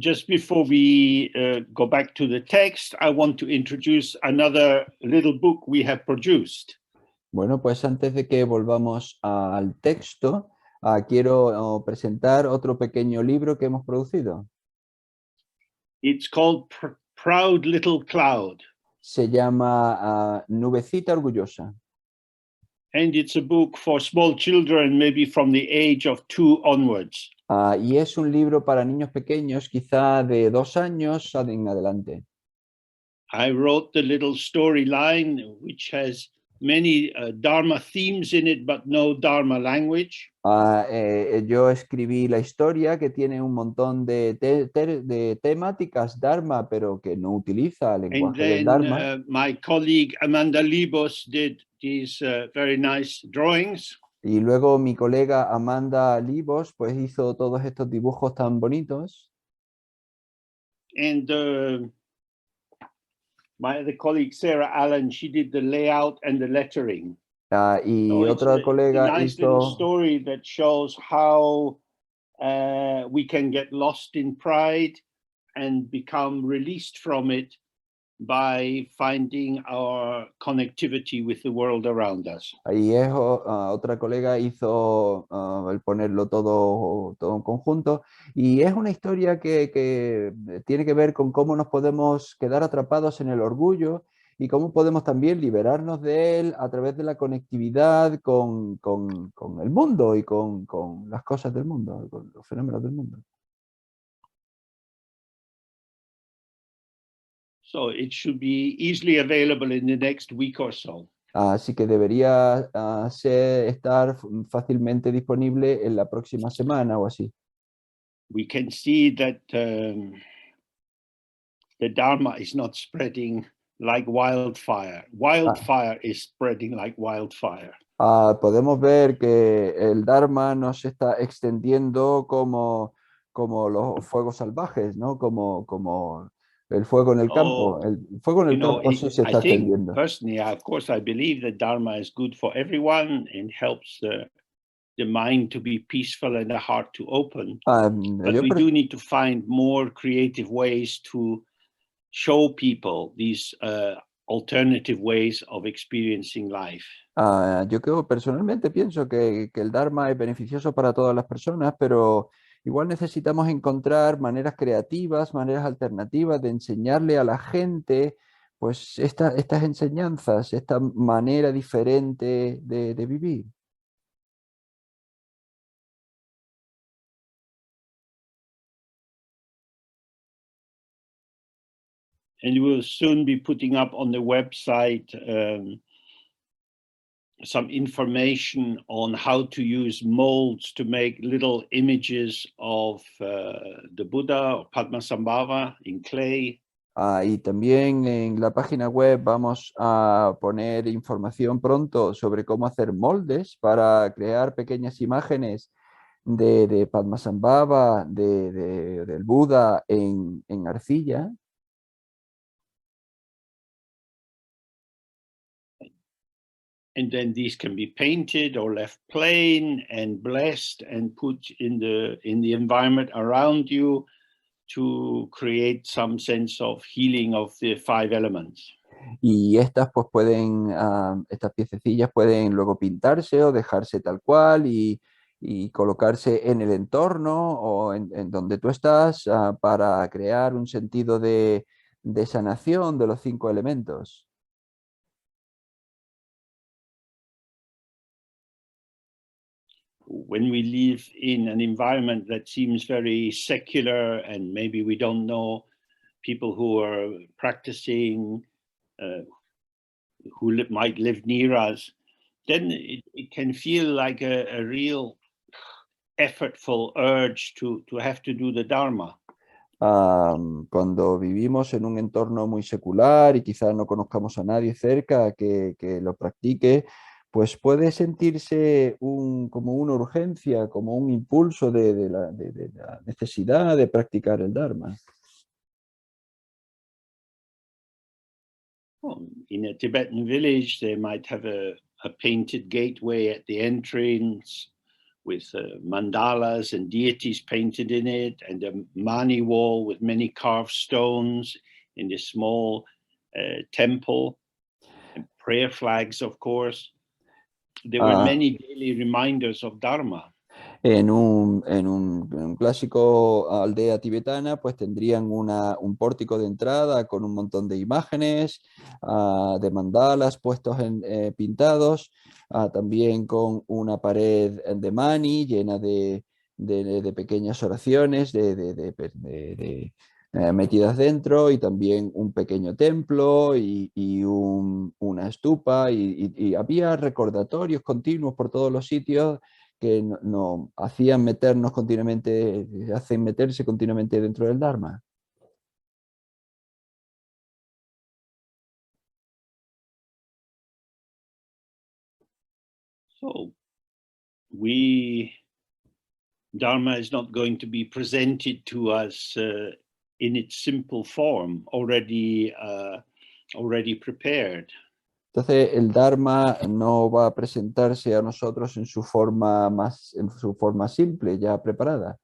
Just before we go back to the text, I want to introduce another little book we have produced. Bueno, pues antes de que volvamos al texto, quiero presentar otro pequeño libro que hemos producido. It's called Proud Little Cloud. Se llama Nubecita Orgullosa. And it's a book for small children, maybe from the age of 2 onwards. Y es un libro para niños pequeños, quizá de 2 años en adelante. I wrote the little storyline, which has many Dharma themes in it, but no Dharma language. Yo escribí la historia que tiene un montón de temáticas Dharma, pero que no utiliza el And lenguaje del then Dharma. my colleague Amanda Libos did these very nice drawings. Y luego mi colega Amanda Libos pues hizo todos estos dibujos tan bonitos. And my other colleague Sarah Allen, she did the layout and the lettering. Y So otra it's colega a nice little hizo... story that shows how we can get lost in pride and become released from it by finding our connectivity with the world around us. Ahí es, otra colega hizo el ponerlo todo en conjunto, y es una historia que tiene que ver con cómo nos podemos quedar atrapados en el orgullo y cómo podemos también liberarnos de él a través de la conectividad con el mundo y con las cosas del mundo, con los fenómenos del mundo. So it should be easily available in the next week or so. Así que debería estar fácilmente disponible en la próxima semana o así. We can see that the Dharma is not spreading like wildfire. Wildfire is spreading like wildfire. Podemos ver que el Dharma no se está extendiendo como los fuegos salvajes, ¿no? Como el fuego en el campo. El fuego en el campo sí se está extendiendo. Personally, of course, I believe that Dharma is good for everyone and helps the mind to be peaceful and the heart to open. But we do need to find more creative ways to show people these alternative ways of experiencing life. Yo personalmente pienso que el Dharma es beneficioso para todas las personas, pero igual necesitamos encontrar maneras creativas, maneras alternativas de enseñarle a la gente pues estas enseñanzas, esta manera diferente de vivir. And we will soon be putting up on the website some information on how to use molds to make little images of the Buddha or Padmasambhava in clay. Y también en la página web vamos a poner información pronto sobre cómo hacer moldes para crear pequeñas imágenes de Padmasambhava, del Buda en arcilla. And then these can be painted or left plain and blessed and put in the environment around you to create some sense of healing of the 5 elements. Y estas pues estas piececillas pueden luego pintarse o dejarse tal cual y colocarse en el entorno o en donde tú estás para crear un sentido de sanación de los 5 elementos. When we live in an environment that seems very secular and maybe we don't know people who are practicing, who might live near us, then it can feel like a real effortful urge to have to do the Dharma. Cuando vivimos en un entorno muy secular y quizás no conozcamos a nadie cerca que lo practique, pues puede sentirse como una urgencia, como un impulso de la necesidad de practicar el Dharma. In a Tibetan village, they might have a painted gateway at the entrance with mandalas and deities painted in it, and a mani wall with many carved stones in the small temple, and prayer flags, of course. There were many daily reminders of Dharma. En un clásico aldea tibetana, pues tendrían un pórtico de entrada con un montón de imágenes, de mandalas puestos pintados, también con una pared de mani llena de pequeñas oraciones metidas dentro, y también un pequeño templo y una estupa, y había recordatorios continuos por todos los sitios que no hacían hacen meterse continuamente dentro del Dharma. So, Dharma is not going to be presented to us in its simple form, already prepared. Entonces el Dharma no va a presentarse a nosotros en su forma simple, ya preparada.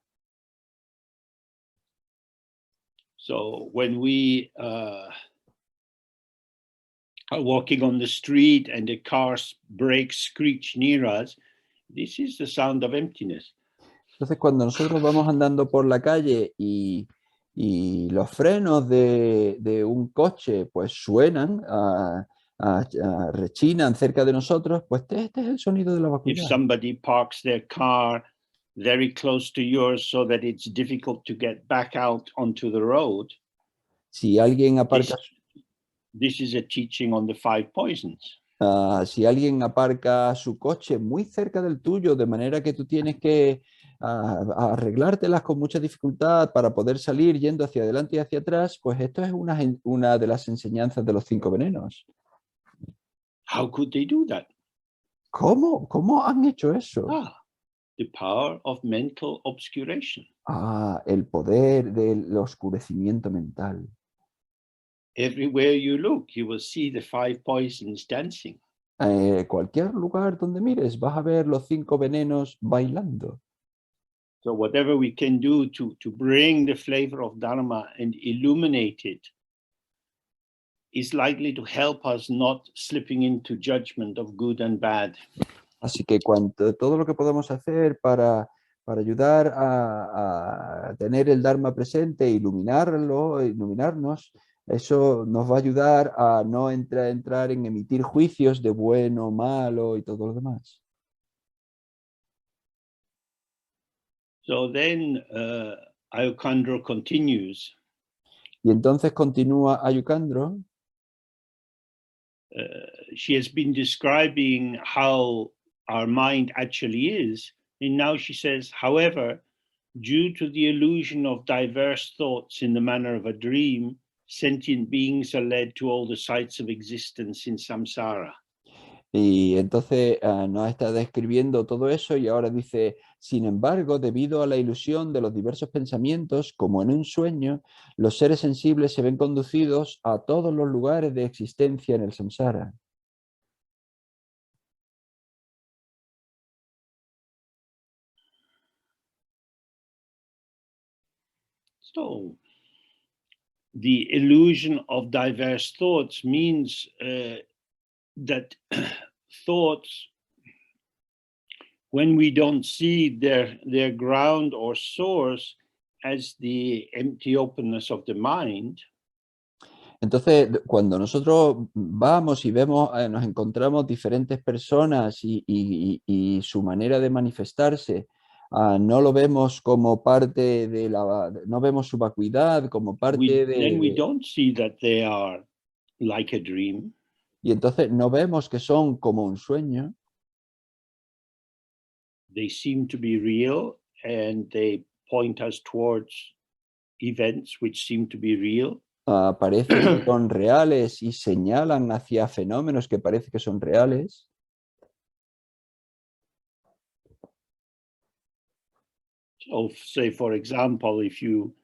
So when we are walking on the street and the car's brakes screech near us, this is the sound of emptiness. Entonces cuando nosotros vamos andando por la calle y los frenos de un coche pues suenan, rechinan cerca de nosotros, pues este es el sonido de la vacuidad. If somebody parks their car very close to yours so that it's difficult to get back out onto the road, si alguien aparca, this is a teaching on the 5 poisons. Si alguien aparca su coche muy cerca del tuyo, de manera que tú tienes que arreglártelas con mucha dificultad para poder salir yendo hacia adelante y hacia atrás, pues esto es una de las enseñanzas de los 5 venenos. How could they do that? ¿Cómo han hecho eso? The power of mental obscuration. El poder del oscurecimiento mental. Everywhere you look, you will see the 5 poisons dancing. Cualquier lugar donde mires, vas a ver los 5 venenos bailando. So whatever we can do to bring the flavor of Dharma and illuminate it is likely to help us not slipping into judgment of good and bad. Así que todo lo que podamos hacer para ayudar a tener el Dharma presente, iluminarnos, eso nos va a ayudar a no entrar en emitir juicios de bueno, malo y todo lo demás. So then Ayukandro continues. Y entonces continúa Ayukandro. She has been describing how our mind actually is, and now she says, however, due to the illusion of diverse thoughts in the manner of a dream, sentient beings are led to all the sites of existence in samsara. Y entonces nos está describiendo todo eso, y ahora dice, sin embargo, debido a la ilusión de los diversos pensamientos, como en un sueño, los seres sensibles se ven conducidos a todos los lugares de existencia en el samsara. So, the illusion of diverse thoughts means that thoughts, when we don't see their ground or source as the empty openness of the mind. Entonces, cuando nosotros vamos y vemos, nos encontramos diferentes personas y su manera de manifestarse, no lo vemos como parte de no vemos su vacuidad como parte Then we don't see that they are like a dream. Y entonces no vemos que son como un sueño. They seem to be real and they point us towards events which seem to be real. Parece que son reales y señalan hacia fenómenos que parece que son reales. So say, for example, if you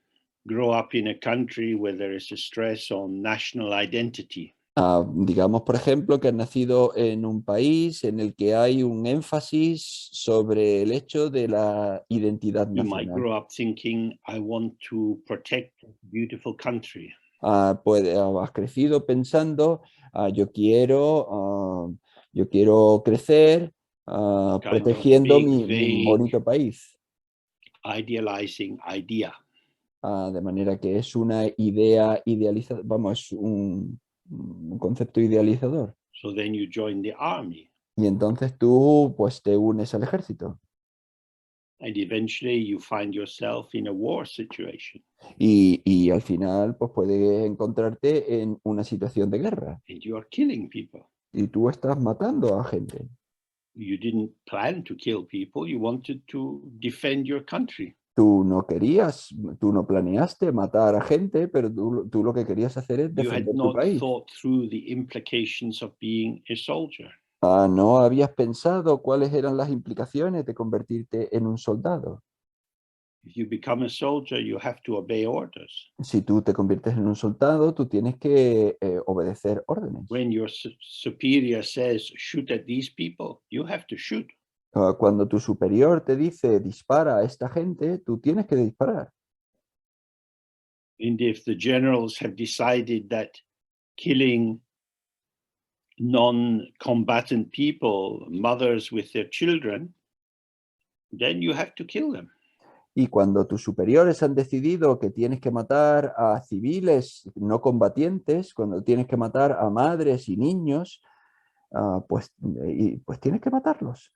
grow up in a country where there is a stress on national identity. Digamos, por ejemplo, que has nacido en un país en el que hay un énfasis sobre el hecho de la identidad You might nacional. grow up thinking, I want to protect this beautiful country. Has crecido pensando, yo quiero crecer Kind of protegiendo big, mi vague, bonito país. idealizing idea. De manera que es una idea idealizada, vamos, es un concepto idealizador. So then you join the army. Y entonces tú pues te unes al ejército. And eventually you find yourself in a war situation. Y al final pues puedes encontrarte en una situación de guerra. And you are killing people. Y tú estás matando a gente. You didn't plan to kill people. You wanted to defend your country. Tú no planeaste matar a gente, pero tú lo que querías hacer es You had defender tu not país. thought through the implications of being a soldier. ¿No habías pensado cuáles eran las implicaciones de convertirte en un soldado? If you become a soldier, you have to obey orders. Si tú te conviertes en un soldado, tú tienes que obedecer órdenes. When your superior says, shoot at these people, you have to shoot. Cuando tu superior te dice dispara a esta gente, tú tienes que disparar. And if the generals have decided that killing non-combatant people, mothers with their children, then you have to kill them. Y cuando tus superiores han decidido que tienes que matar a civiles no combatientes, cuando tienes que matar a madres y niños, pues tienes que matarlos.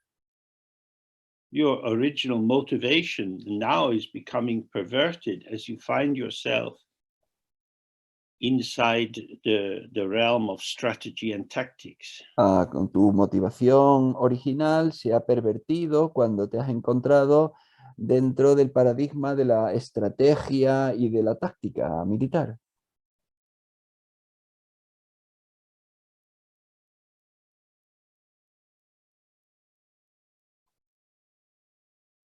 Your original motivation now is becoming perverted as you find yourself inside the realm of strategy and tactics. Con tu motivación original se ha pervertido cuando te has encontrado dentro del paradigma de la estrategia y de la táctica militar.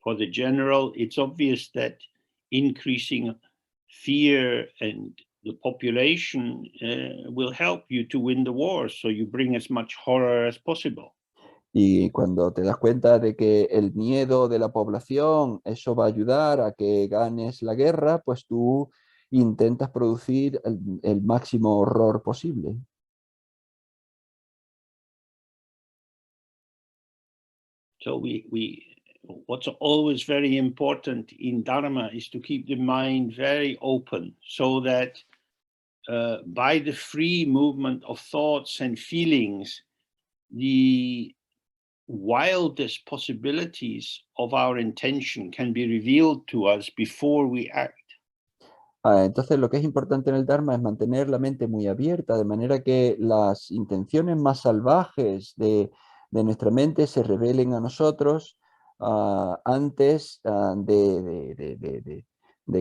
For the general, it's obvious that increasing fear and the population will help you to win the war, so you bring as much horror as possible. Y cuando te das cuenta de que el miedo de la población, eso va a ayudar a que ganes la guerra, pues tú intentas producir el máximo horror posible. So what's always very important in Dharma is to keep the mind very open so that by the free movement of thoughts and feelings, the wildest possibilities of our intention can be revealed to us before we act. Entonces lo que es importante en el Dharma es mantener la mente muy abierta, de manera que las intenciones más salvajes de nuestra mente se revelen a nosotros antes de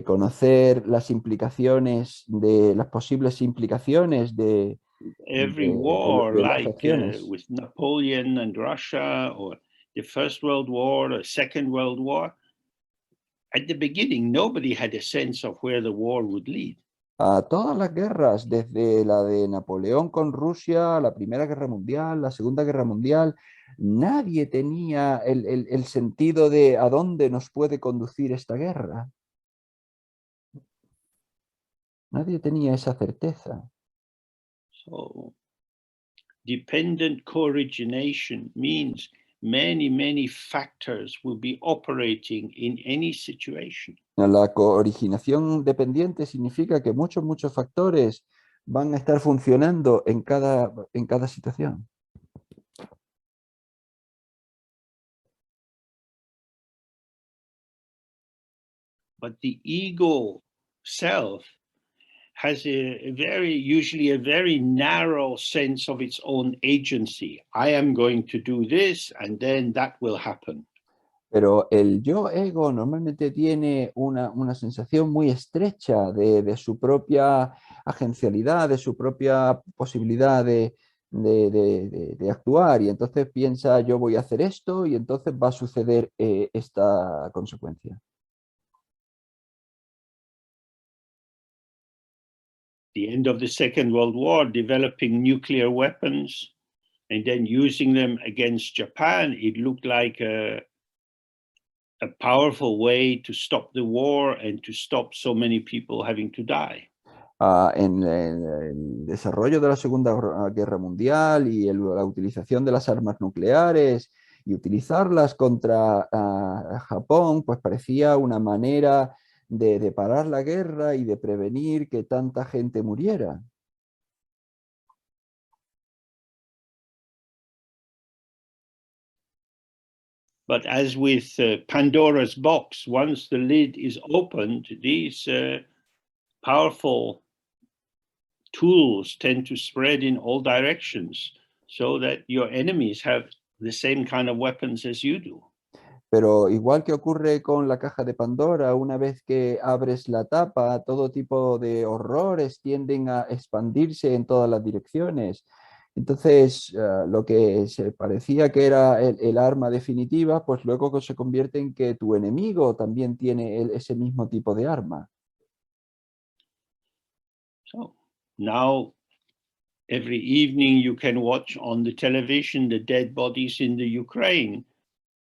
conocer las implicaciones, de las posibles implicaciones Every war, de las like acciones. with Napoleon and Russia, or the First World War, or Second World War, at the beginning, nobody had a sense of where the war would lead. A todas las guerras, desde la de Napoleón con Rusia, la Primera Guerra Mundial, la Segunda Guerra Mundial, nadie tenía el sentido de a dónde nos puede conducir esta guerra. Nadie tenía esa certeza. So, dependent co-origination means many factors will be operating in any situation. La cooriginación dependiente significa que muchos factores van a estar funcionando en cada situación. But the ego self has usually a very narrow sense of its own agency. I am going to do this and then that will happen. Pero el yo ego normalmente tiene una sensación muy estrecha de su propia agencialidad, de su propia posibilidad de actuar, y entonces piensa yo voy a hacer esto y entonces va a suceder esta consecuencia. the end of the Second World War, developing nuclear weapons and then using them against Japan, it looked like a powerful way to stop the war and to stop so many people having to die. En el desarrollo de la Segunda Guerra Mundial y la utilización de las armas nucleares y utilizarlas contra Japón, pues parecía una manera de parar la guerra y de prevenir que tanta gente muriera. But as with Pandora's box, once the lid is opened, these powerful tools tend to spread in all directions so that your enemies have the same kind of weapons as you do. Pero igual que ocurre con la caja de Pandora, una vez que abres la tapa, todo tipo de horrores tienden a expandirse en todas las direcciones. Entonces, lo que se parecía que era el arma definitiva, pues luego se convierte en que tu enemigo también tiene ese mismo tipo de arma. So now, every evening you can watch on the television the dead bodies in the Ukraine.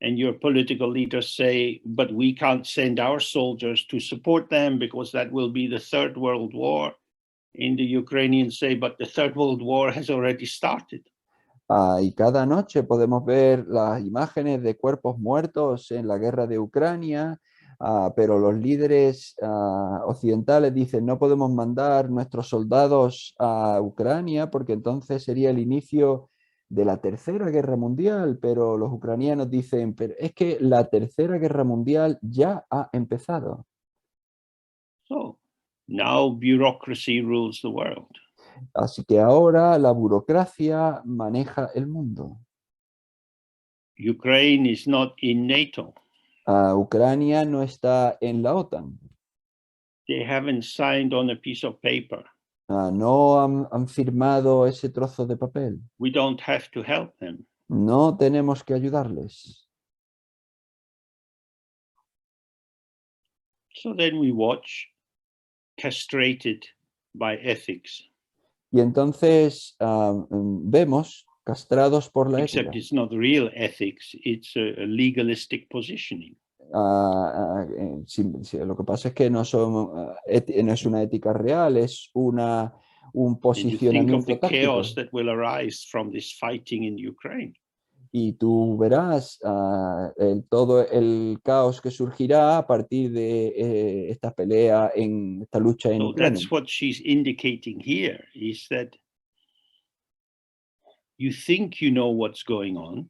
And your political leaders say, but we can't send our soldiers to support them because that will be the Third World War. And the Ukrainians say, but the Third World War has already started. Y cada noche podemos ver las imágenes de cuerpos muertos en la guerra de Ucrania, pero los líderes occidentales dicen no podemos mandar nuestros soldados a Ucrania porque entonces sería el inicio de la Tercera Guerra Mundial, pero los ucranianos dicen, pero es que la Tercera Guerra Mundial ya ha empezado. So, now bureaucracy rules the world. Así que ahora la burocracia maneja el mundo. Ukraine is not in NATO. Ucrania no está en la OTAN. They haven't signed on a piece of paper. No han firmado ese trozo de papel. We don't have to help them. No tenemos que ayudarles. So then we watch, castrated by ethics. Y entonces vemos, castrados por la Except ética. it's not real ethics, it's a legalistic positioning. Lo que pasa es que no es una ética real, es un posicionamiento táctico. That will arise from this fighting in Ukraine. Y tú verás todo el caos que surgirá a partir de esta pelea, esta lucha en Ucrania. That's what she's indicating here, is that you think you know what's going on.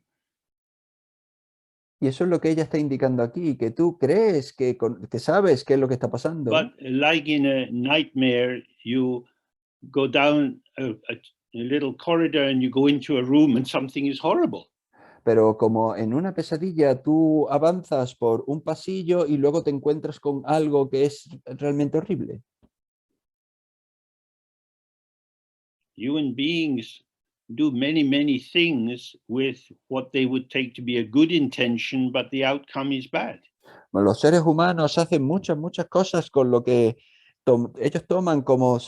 Y eso es lo que ella está indicando aquí, que tú crees que sabes qué es lo que está pasando. But like in a nightmare, you go down a little corridor and you go into a room and something is horrible. Pero como en una pesadilla tú avanzas por un pasillo y luego te encuentras con algo que es realmente horrible. Human beings do many things with what they would take to be a good intention, but the outcome is bad. Los seres humanos hacen muchas cosas con lo que ellos toman como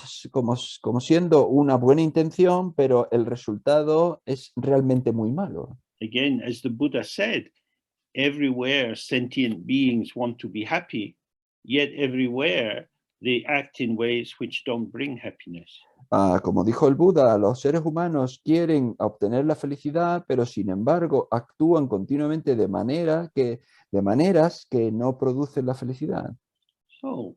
siendo una buena intención, pero el resultado es realmente muy malo. Again, as the Buddha said, everywhere sentient beings want to be happy, yet everywhere they act in ways which don't bring happiness. Como dijo el Buda, los seres humanos quieren obtener la felicidad, pero sin embargo actúan continuamente de maneras que no producen la felicidad. So,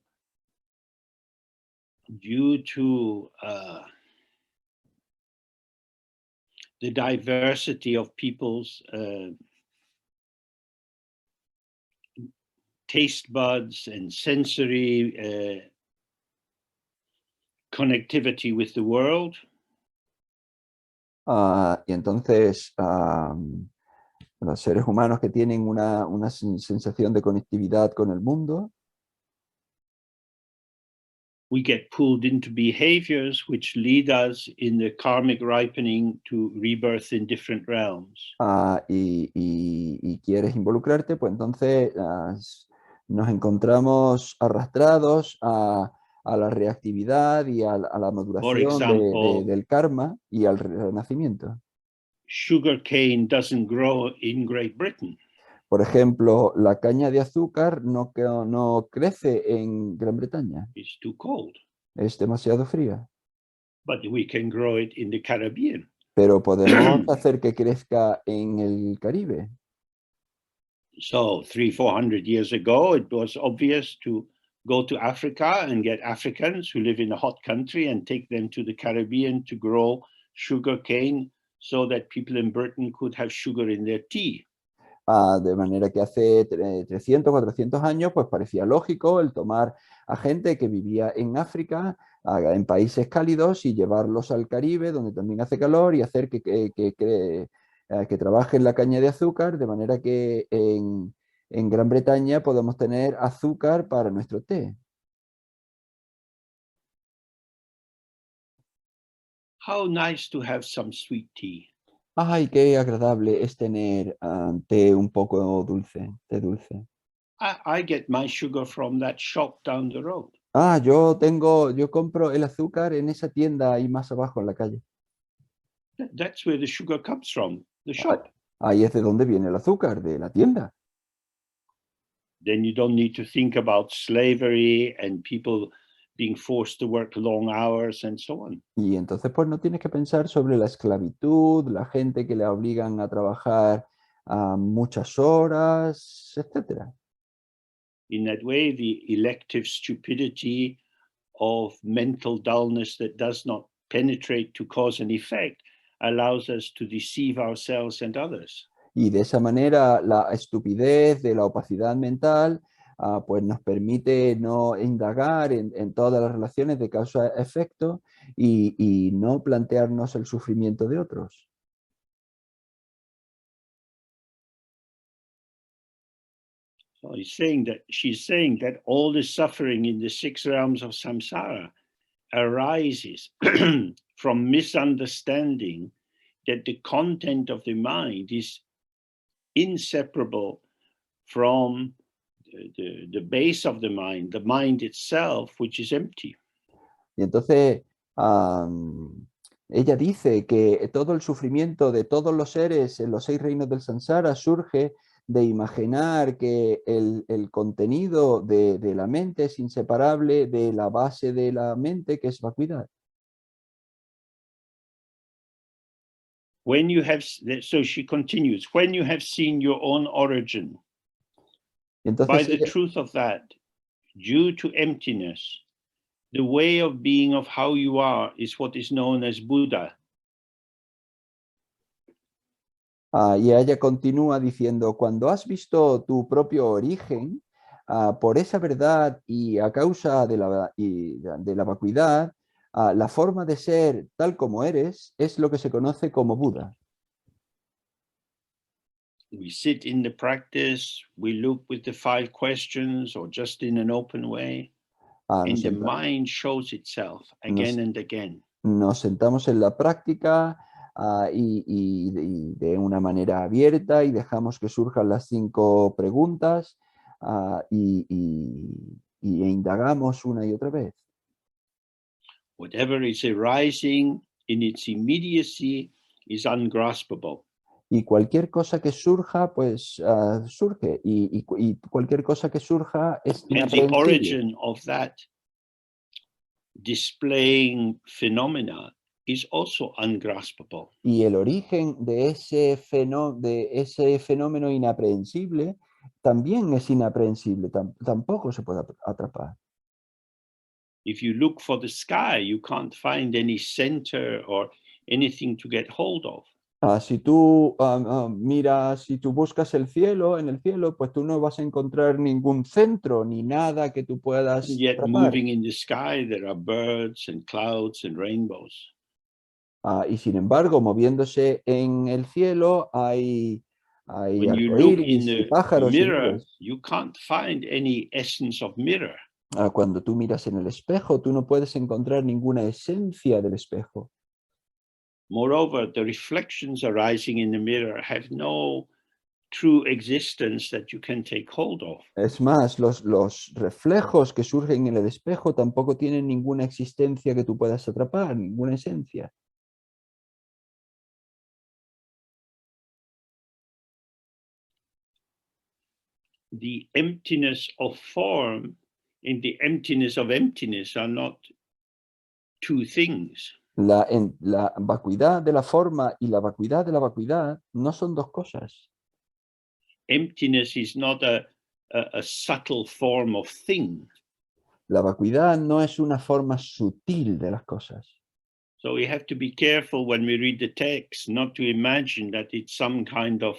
due to the diversity of people's taste buds and sensory connectivity with the world. Y entonces los seres humanos que tienen una sensación de conectividad con el mundo, we get pulled into behaviors which lead us in the karmic ripening to rebirth in different realms. Y quieres involucrarte, pues entonces nos encontramos arrastrados a a la reactividad y a la maduración del karma y al renacimiento. Sugar cane doesn't grow in Great Britain. Por ejemplo, la caña de azúcar no crece en Gran Bretaña. It's too cold. Es demasiado fría. But we can grow it in the Caribbean. Pero podemos hacer que crezca en el Caribe. So 300-400 years ago, it was obvious to go to Africa and get Africans who live in a hot country and take them to the Caribbean to grow sugar cane so that people in Britain could have sugar in their tea. De manera que hace 300, 400 años, pues parecía lógico el tomar a gente que vivía en África, en países cálidos, y llevarlos al Caribe, donde también hace calor, y hacer que trabajen la caña de azúcar, de manera que en Gran Bretaña podemos tener azúcar para nuestro té. How nice to have some sweet tea. Ay, qué agradable es tener té un poco dulce, té dulce. I get my sugar from that shop down the road. Yo compro el azúcar en esa tienda ahí más abajo en la calle. That's where the sugar comes from, the shop. Ahí es de donde viene el azúcar, de la tienda. Then you don't need to think about slavery and people being forced to work long hours and so on. Y entonces pues no tienes que pensar sobre la esclavitud, la gente que le obligan a trabajar muchas horas, etcétera. In that way, the elective stupidity of mental dullness that does not penetrate to cause and effect allows us to deceive ourselves and others. Y de esa manera la estupidez de la opacidad mental pues nos permite no indagar en todas las relaciones de causa-efecto y no plantearnos el sufrimiento de otros. So she's saying that all the suffering in the 6 realms of samsara arises from misunderstanding that the content of the mind is inseparable from the base of the mind itself, which is empty. Y entonces ella dice que todo el sufrimiento de todos los seres en los 6 reinos del samsara surge de imaginar que el contenido de la mente es inseparable de la base de la mente, que es vacuidad. So she continues, when you have seen your own origin, entonces, by the truth of that, due to emptiness, the way of being of how you are is what is known as Buddha. Y ella continúa diciendo, cuando has visto tu propio origen, por esa verdad y a causa de la vacuidad, la forma de ser tal como eres es lo que se conoce como Buda. We sit in the practice, we look with the 5 questions or just in an open way, and the mind shows itself again and again. Nos sentamos en la práctica y de una manera abierta y dejamos que surjan las 5 preguntas e indagamos una y otra vez. Whatever is arising in its immediacy is ungraspable. Y cualquier cosa que surja, pues surge. Y cualquier cosa que surja es inaprehensible. And the origin of that displaying phenomena is also ungraspable. Y el origen de ese fenómeno inaprehensible también es inaprehensible, tampoco se puede atrapar. If you look for the sky, you can't find any center or anything to get hold of. Si tú miras, si tú buscas el cielo, en el cielo, pues tú no vas a encontrar ningún centro ni nada que tú puedas And yet, atrapar. moving in the sky, there are birds and clouds and rainbows. Y sin embargo, moviéndose en el cielo, hay When you look in arcoíris y the pájaros y mirror, nubes. you can't find any essence of mirror. Cuando tú miras en el espejo, tú no puedes encontrar ninguna esencia del espejo. Moreover, the reflections arising in the mirror have no true existence that you can take hold of. Es más, los reflejos que surgen en el espejo tampoco tienen ninguna existencia que tú puedas atrapar, ninguna esencia. The emptiness of form and the emptiness of emptiness are not two things. La vacuidad de la forma y la vacuidad de la vacuidad no son dos cosas. Emptiness is not a subtle form of thing. La vacuidad no es una forma sutil de las cosas. So we have to be careful when we read the text not to imagine that it's some kind of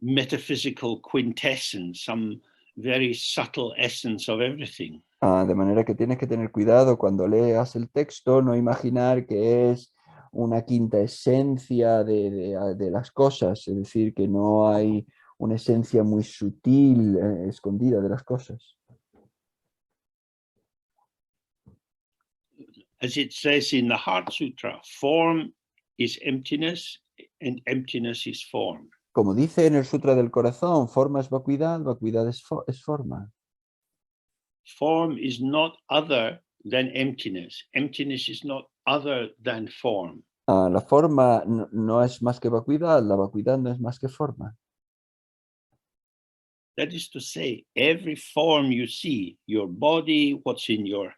metaphysical quintessence, some very subtle essence of everything. De manera que tienes que tener cuidado cuando leas el texto, no imaginar que es una quinta esencia de las cosas, es decir, que no hay una esencia muy sutil, escondida de las cosas. As it says in the Heart Sutra, form is emptiness and emptiness is form. Como dice en el Sutra del Corazón, forma es vacuidad, vacuidad es forma. Form is not other than emptiness. Emptiness is not other than form. La forma no es más que vacuidad, la vacuidad no es más que forma. That is to say, every form you see, your body, what's in your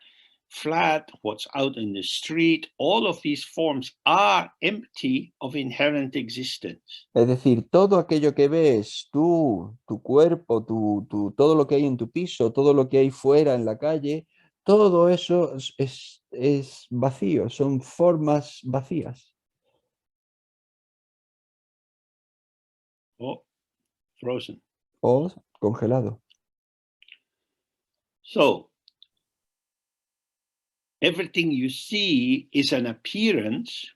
flat, what's out in the street, all of these forms are empty of inherent existence. Es decir, todo aquello que ves, tú, tu cuerpo, todo lo que hay en tu piso, todo lo que hay fuera en la calle, todo eso es vacío, son formas vacías. Oh, frozen. O congelado. So, everything you see is an appearance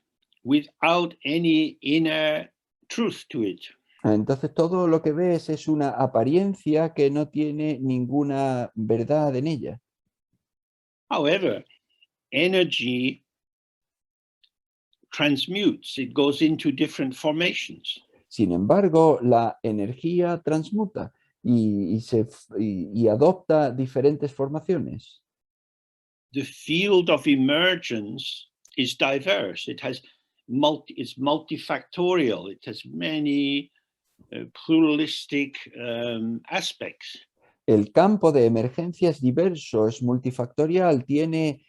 without any inner truth to it. Entonces todo lo que ves es una apariencia que no tiene ninguna verdad en ella. However, energy transmutes, it goes into different formations. Sin embargo, la energía transmuta y adopta diferentes formaciones. The field of emergence is diverse. It has it's multifactorial. It has many pluralistic aspects. El campo de emergencia es diverso, es multifactorial, tiene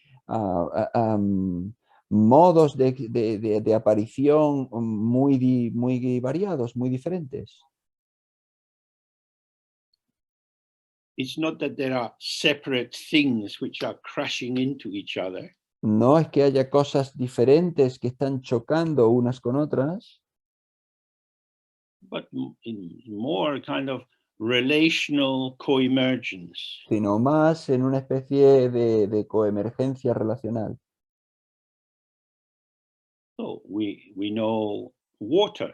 modos de aparición muy variados, muy diferentes. It's not that there are separate things which are crashing into each other. No es que haya cosas diferentes que están chocando unas con otras, but in more kind of relational coemergence. Sino más en una especie de coemergencia relacional. So we know water.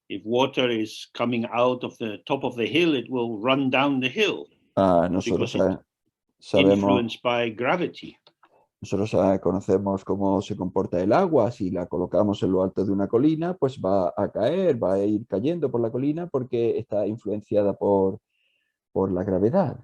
If water is coming out of the top of the hill, it will run down the hill. Nosotros it's influenced by gravity. Nosotros conocemos cómo se comporta el agua. Si la colocamos en lo alto de una colina, pues va a caer, va a ir cayendo por la colina porque está influenciada por la gravedad.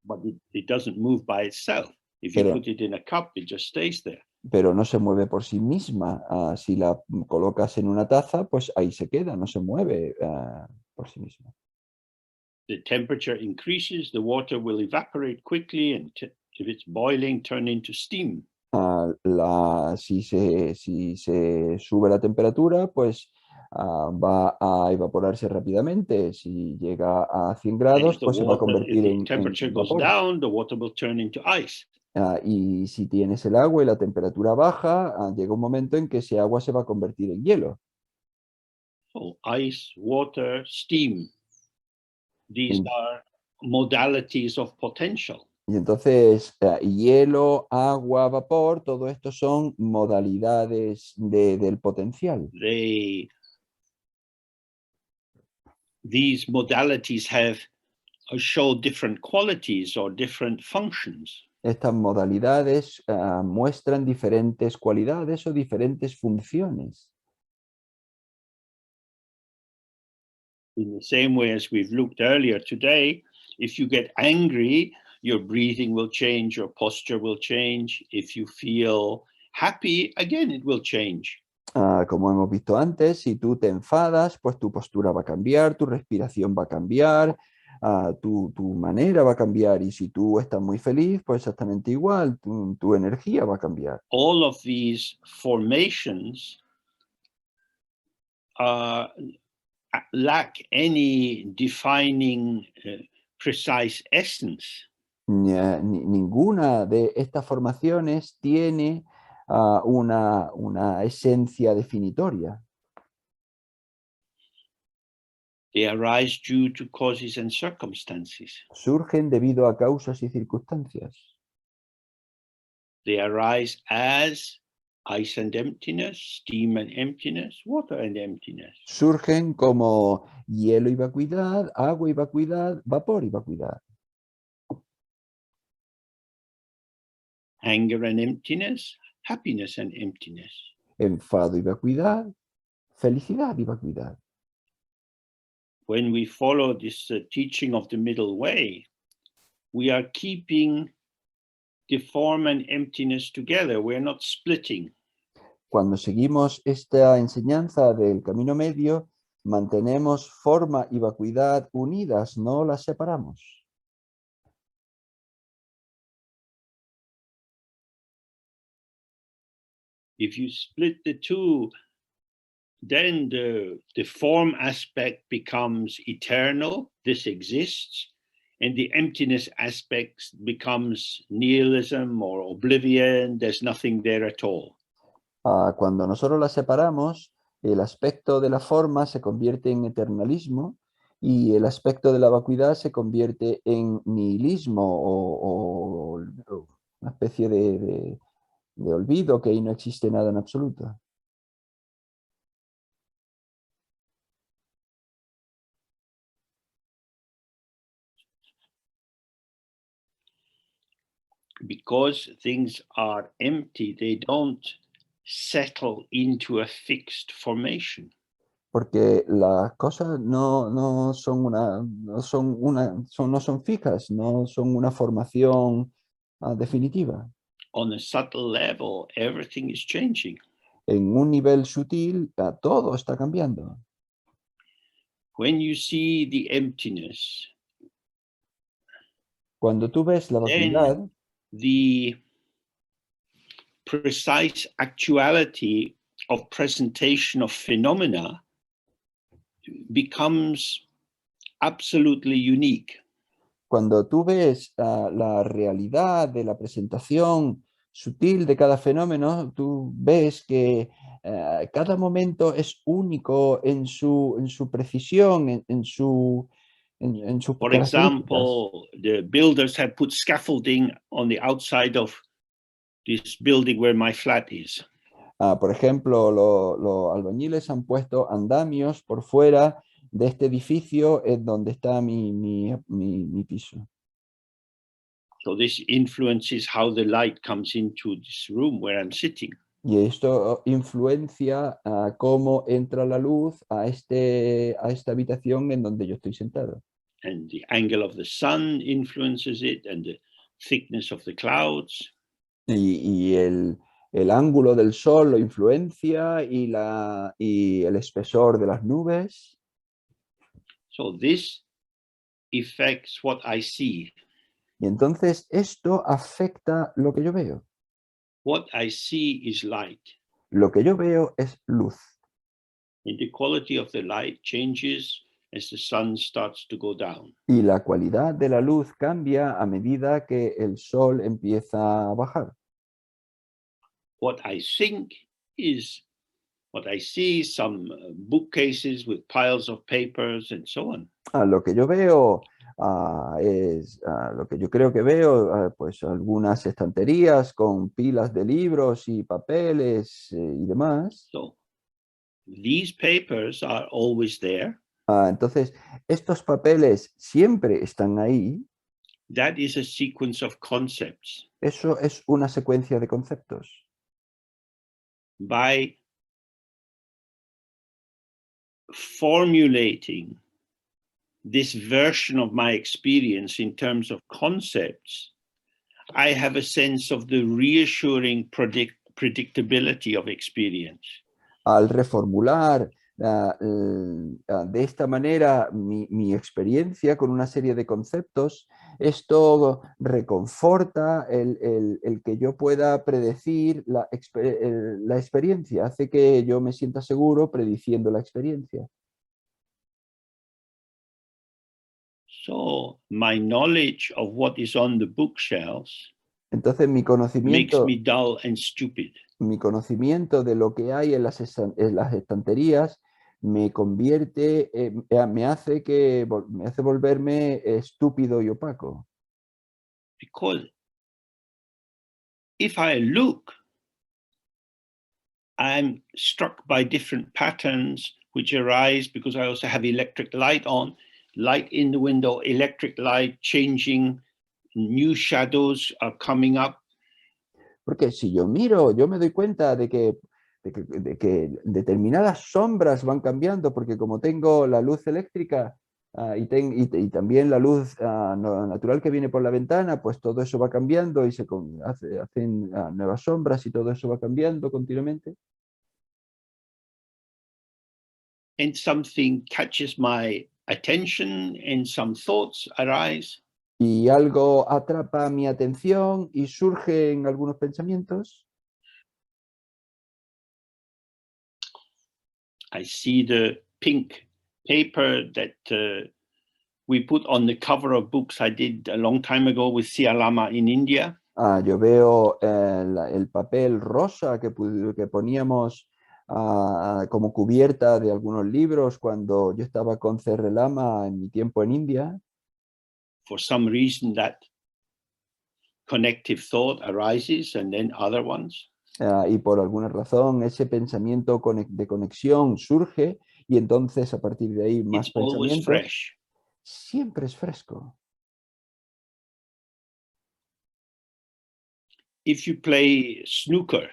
But it doesn't move by itself. If you put it in a cup, it just stays there. Pero no se mueve por sí misma. Si la colocas en una taza, pues ahí se queda, no se mueve por sí misma. The temperature increases, the water will evaporate quickly, and if it's boiling, turn into steam. Si se sube la temperatura, pues va a evaporarse rápidamente. Si llega a 100 grados, pues se va a convertir en vapor. Down, the water will turn into ice. Y si tienes el agua y la temperatura baja, llega un momento en que ese agua se va a convertir en hielo. So, ice, water, steam. These are modalities of potential. Y entonces, hielo, agua, vapor, todo esto son modalidades del potencial. These modalities show different qualities or different functions. Estas modalidades muestran diferentes cualidades o diferentes funciones. In the same way as we've looked earlier today, if you get angry, your breathing will change, your posture will change. If you feel happy, again, it will change. Como hemos visto antes, si tú te enfadas, pues tu postura va a cambiar, tu respiración va a cambiar, tu manera va a cambiar. Y si tú estás muy feliz, pues exactamente igual, tu energía va a cambiar. All of these formations lack any defining precise essence. Ninguna de estas formaciones tiene una esencia definitoria. They arise due to causes and circumstances. Surgen debido a causas y circunstancias. They arise as ice and emptiness, steam and emptiness, water and emptiness. Surgen como hielo y vacuidad, agua y vacuidad, vapor y vacuidad. Anger and emptiness, happiness and emptiness. Enfado y vacuidad, felicidad y vacuidad. When we follow this teaching of the middle way, we are keeping the form and emptiness together. We're not splitting. Cuando seguimos esta enseñanza del camino medio, mantenemos forma y vacuidad unidas, no las separamos. If you split the two, then the form aspect becomes eternal, this exists, and the emptiness aspect becomes nihilism or oblivion, there's nothing there at all. Cuando nosotros las separamos, el aspecto de la forma se convierte en eternalismo y el aspecto de la vacuidad se convierte en nihilismo o una especie de olvido, que ahí no existe nada en absoluto. Because things are empty, they don't settle into a fixed formation. Porque las cosas no son fijas, no son una formación definitiva. On a subtle level, everything is changing. En un nivel sutil, todo está cambiando. When you see the emptiness, cuando tú ves la vacuidad, the precise actuality of presentation of phenomena becomes absolutely unique. Cuando tú ves la realidad de la presentación sutil de cada fenómeno, tú ves que cada momento es único en su precisión, en sus For características. example, the builders have put scaffolding on the outside of this building where my flat is. Por ejemplo, los albañiles han puesto andamios por fuera de este edificio en donde está mi piso. So this influences how the light comes into this room where I'm sitting. Y esto influencia cómo entra la luz a esta habitación en donde yo estoy sentado. And the angle of the sun influences it, and the thickness of the clouds. Y el ángulo del sol lo influencia y el espesor de las nubes. So this affects what I see. Y entonces esto afecta lo que yo veo. What I see is light. Lo que yo veo es luz. And the quality of the light changes as the sun starts to go down. Y la cualidad de la luz cambia a medida que el sol empieza a bajar. What I think is what I see, some bookcases with piles of papers and so on. Lo que yo veo es lo que yo creo que veo, pues algunas estanterías con pilas de libros y papeles y demás. So these papers are always there. Entonces, estos papeles siempre están ahí. That is a sequence of concepts. Eso es una secuencia de conceptos. By formulating this version of my experience in terms of concepts, I have a sense of the reassuring predictability of experience. Al reformular de esta manera mi experiencia con una serie de conceptos, esto reconforta el que yo pueda predecir la experiencia, hace que yo me sienta seguro prediciendo la experiencia. So my knowledge of what is on the bookshelves Entonces mi conocimiento, makes me dull and stupid. Mi conocimiento de lo que hay en las estanterías me convierte, me hace volverme estúpido y opaco. Because if I look, I'm struck by different patterns which arise because I also have electric light on, light in the window, electric light changing, new shadows are coming up. Porque si yo miro, yo me doy cuenta de que determinadas sombras van cambiando, porque como tengo la luz eléctrica y también la luz natural que viene por la ventana, pues todo eso va cambiando y hacen nuevas sombras y todo eso va cambiando continuamente. And something catches my attention and some thoughts arise. Y algo atrapa mi atención y surgen algunos pensamientos. I see the pink paper that we put on the cover of books I did a long time ago with Sia Lama in India. Yo veo el papel rosa que poníamos como cubierta de algunos libros cuando yo estaba con C.R. Lama en mi tiempo en India. For some reason that connective thought arises and then other ones. Y por alguna razón ese pensamiento de conexión surge y entonces a partir de ahí más pensamientos. Fresh. Siempre es fresco. If you play snooker,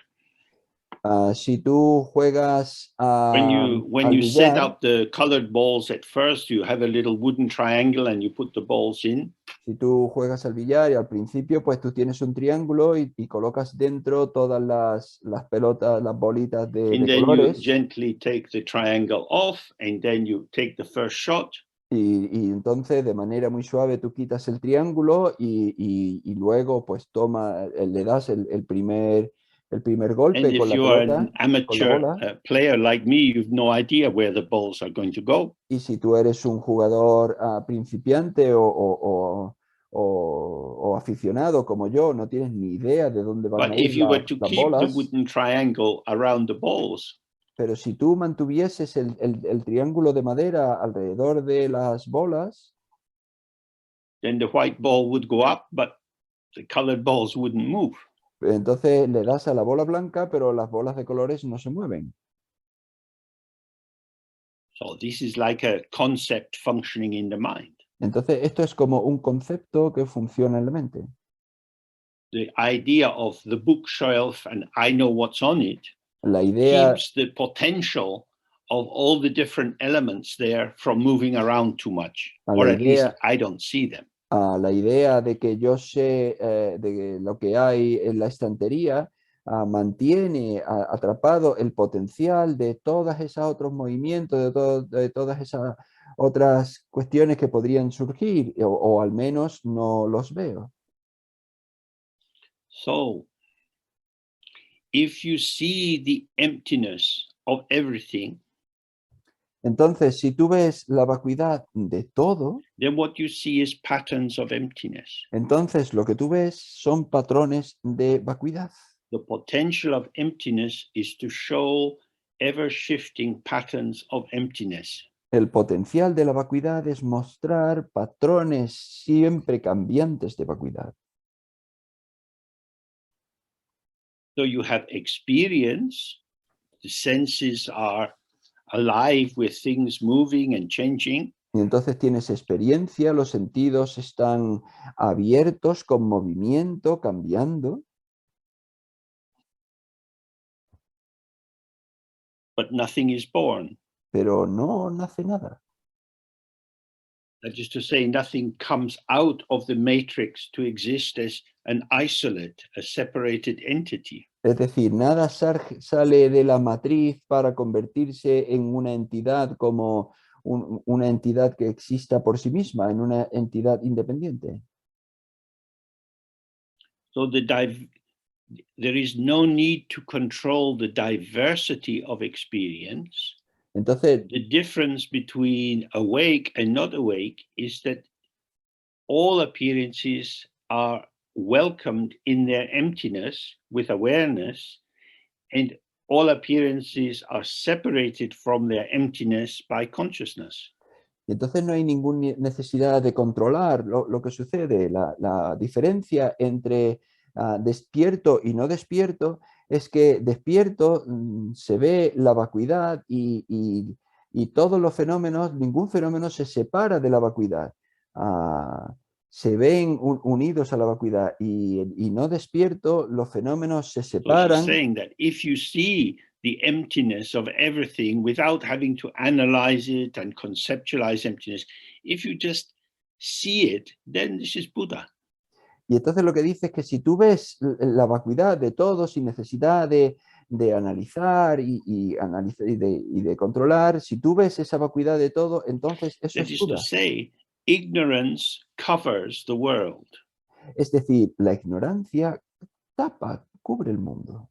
si tú juegas when you set up the colored balls at first, you have a little wooden triangle and you put the balls in. Si tú juegas al billar y al principio pues tú tienes un triángulo y colocas dentro todas las pelotas, las bolitas de colores. You gently take the triangle off and then you take the first shot. Y entonces de manera muy suave tú quitas el triángulo y luego pues le das el primer golpe con la pelota. An amateur player like me, you've no idea where the balls are going to go. Y si tú eres un jugador principiante o aficionado como yo, no tienes ni idea de dónde van a ir las bolas. The wooden triangle around the balls, pero si tú mantuvieses el triángulo de madera alrededor de las bolas, then the white ball would go up, but the colored balls wouldn't move. Entonces le das a la bola blanca, pero las bolas de colores no se mueven. So this is like a concept functioning in the mind. Entonces esto es como un concepto que funciona en la mente. The idea of the bookshelf and I know what's on it la idea, keeps the potential of all the different elements there from moving around too much, or at least I don't see them. La idea de que yo sé de lo que hay en la estantería mantiene atrapado el potencial de todos esos otros movimientos, de todas esas otras cuestiones que podrían surgir, o al menos no los veo. So, if you see the emptiness of everything, entonces, si tú ves la vacuidad de todo, then what you see is patterns of emptiness. Entonces, lo que tú ves son patrones de vacuidad. The potential of emptiness is to show ever-shifting patterns of emptiness. El potencial de la vacuidad es mostrar patrones siempre cambiantes de vacuidad. So you have experience, the senses are alive with things moving and changing. Y entonces tienes experiencia, los sentidos están abiertos con movimiento, cambiando. But nothing is born. Pero no nace nada. That is to say, nothing comes out of the matrix to exist as an isolate, a separated entity. Es decir, nada sale de la matriz para convertirse en una entidad como una entidad que exista por sí misma, en una entidad independiente. So there is no need to control the diversity of experience. Entonces, the difference between awake and not awake is that all appearances are welcomed in their emptiness with awareness, and all appearances are separated from their emptiness by consciousness. Entonces no hay ninguna necesidad de controlar lo que sucede. La diferencia entre despierto y no despierto es que despierto se ve la vacuidad y todos los fenómenos, ningún fenómeno se separa de la vacuidad. Se ven unidos a la vacuidad y no despierto, los fenómenos se separan. So she's saying that if you see the emptiness of everything without having to analyze it and conceptualize emptiness, if you just see it, then this is Buddha. Y entonces lo que dice es que si tú ves la vacuidad de todo sin necesidad de analizar y de controlar, si tú ves esa vacuidad de todo, entonces eso es Buda. To say, ignorance covers the world. Es decir, la ignorancia cubre el mundo.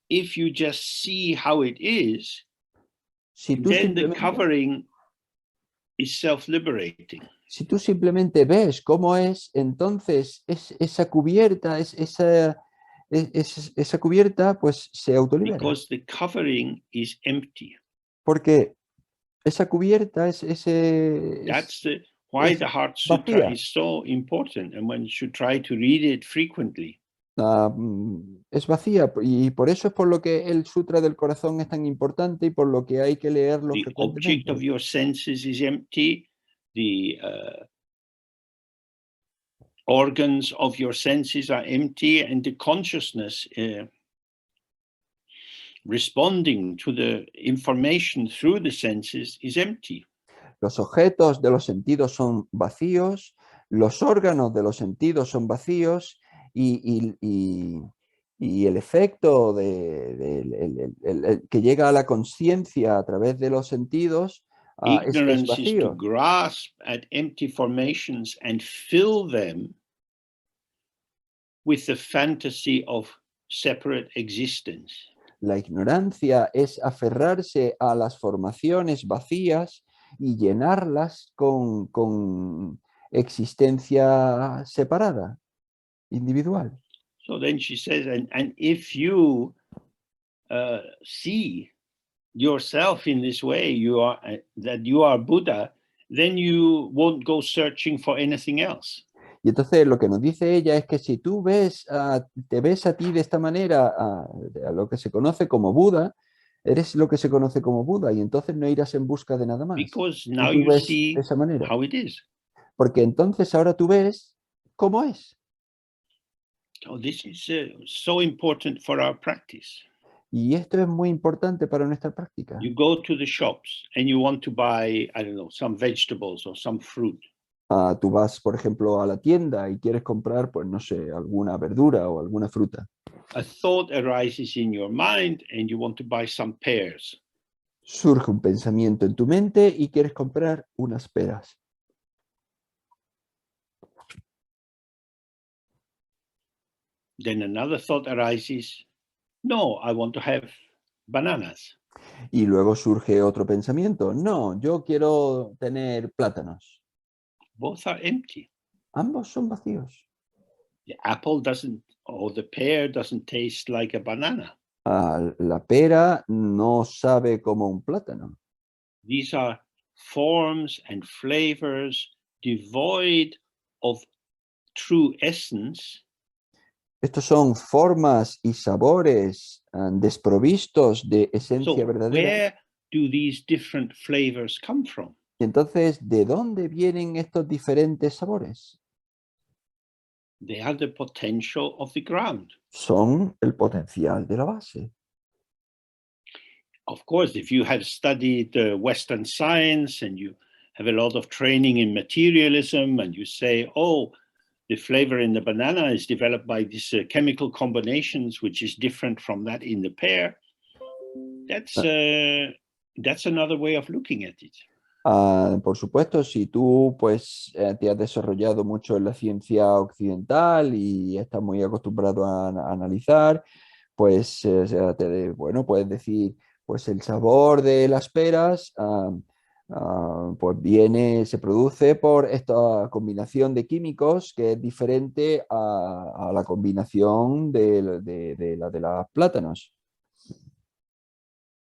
If you just see how it is, si tú then the covering is self-liberating. Si tú simplemente ves cómo es, entonces esa cubierta, esa cubierta, pues se autolibera. Because the covering is empty. Porque esa cubierta es ese. That's why the Heart Sutra is so important, and one should try to read it frequently. Es vacía y por eso es por lo que el Sutra del Corazón es tan importante y por lo que hay que leerlo frecuentemente. The object of your senses is empty. The organs of your senses are empty, and the consciousness responding to the information through the senses is empty. Los objetos de los sentidos son vacíos, los órganos de los sentidos son vacíos y el efecto que llega a la conciencia a través de los sentidos es vacío. Is to grasp at empty formations and fill them with the fantasy of separate existence. La ignorancia es aferrarse a las formaciones vacías y llenarlas con existencia separada, individual. So then she says, and if you see yourself in this way, that you are Buddha, then you won't go searching for anything else. Y entonces lo que nos dice ella es que si tú te ves a ti de esta manera, a lo que se conoce como Buda, eres lo que se conoce como Buda y entonces no irás en busca de nada más. Because now you see de esa manera. How it is. Porque entonces ahora tú ves cómo es. So this is so important for our practice. Y esto es muy importante para nuestra práctica. You go to the shops and you want to buy, I don't know, some vegetables or some fruit. Tú vas, por ejemplo, a la tienda y quieres comprar, pues no sé, alguna verdura o alguna fruta. A thought arises in your mind and you want to buy some pears. Surge un pensamiento en tu mente y quieres comprar unas peras. Then another thought arises, no, I want to have bananas. Y luego surge otro pensamiento, no, yo quiero tener plátanos. Both are empty. Ambos son vacíos. The apple doesn't, or the pear doesn't taste like a banana. La pera no sabe como un plátano. These are forms and flavors devoid of true essence. Estos son formas y sabores desprovistos de esencia verdadera. Where do these different flavors come from? Y entonces, ¿de dónde vienen estos diferentes sabores? They are the potential of the ground. Son el potencial de la base. Of course, if you have studied Western science and you have a lot of training in materialism, and you say, oh, the flavor in the banana is developed by these chemical combinations, which is different from that in the pear. That's another way of looking at it. Por supuesto, si tú pues te has desarrollado mucho en la ciencia occidental y estás muy acostumbrado a analizar, pues bueno, puedes decir, pues el sabor de las peras pues se produce por esta combinación de químicos que es diferente a la combinación de los plátanos.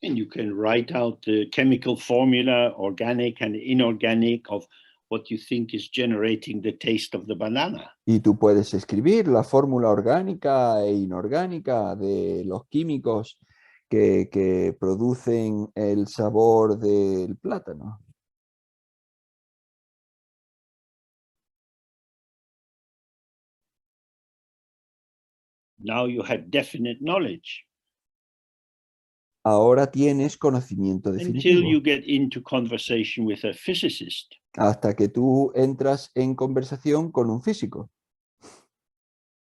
And you can write out the chemical formula, organic and inorganic, of what you think is generating the taste of the banana. Y tú puedes escribir la fórmula orgánica e inorgánica de los químicos que producen el sabor del plátano. Now you have definite knowledge. Ahora tienes conocimiento definitivo. Until you get into conversation with a physicist. Hasta que tú entras en conversación con un físico.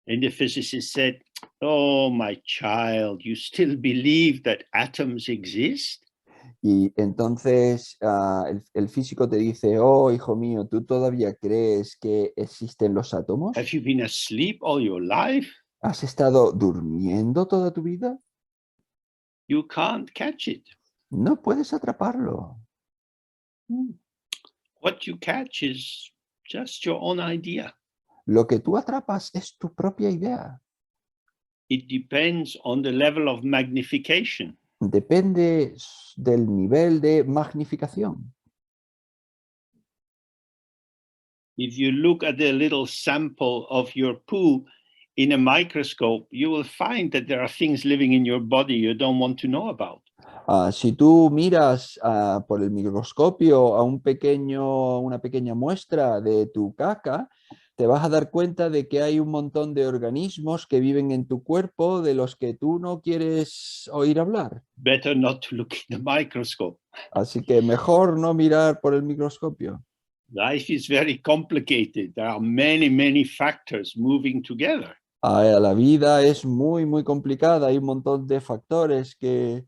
And the physicist said, oh, my child, you still believe that atoms exist? Y entonces el físico te dice, oh, hijo mío, ¿tú todavía crees que existen los átomos? Have you been asleep all your life? ¿Has estado durmiendo toda tu vida? You can't catch it. No puedes atraparlo. What you catch is just your own idea. Lo que tú atrapas es tu propia idea. It depends on the level of magnification. Depende del nivel de magnificación. If you look at the little sample of your poo in a microscope, you will find that there are things living in your body you don't want to know about. Si tú miras por el microscopio a una pequeña muestra de tu caca, te vas a dar cuenta de que hay un montón de organismos que viven en tu cuerpo de los que tú no quieres oír hablar. Better not to look in the microscope. Así que mejor no mirar por el microscopio. Life is very complicated. There are many, many factors moving together. La vida es muy, muy complicada. Hay un montón de factores que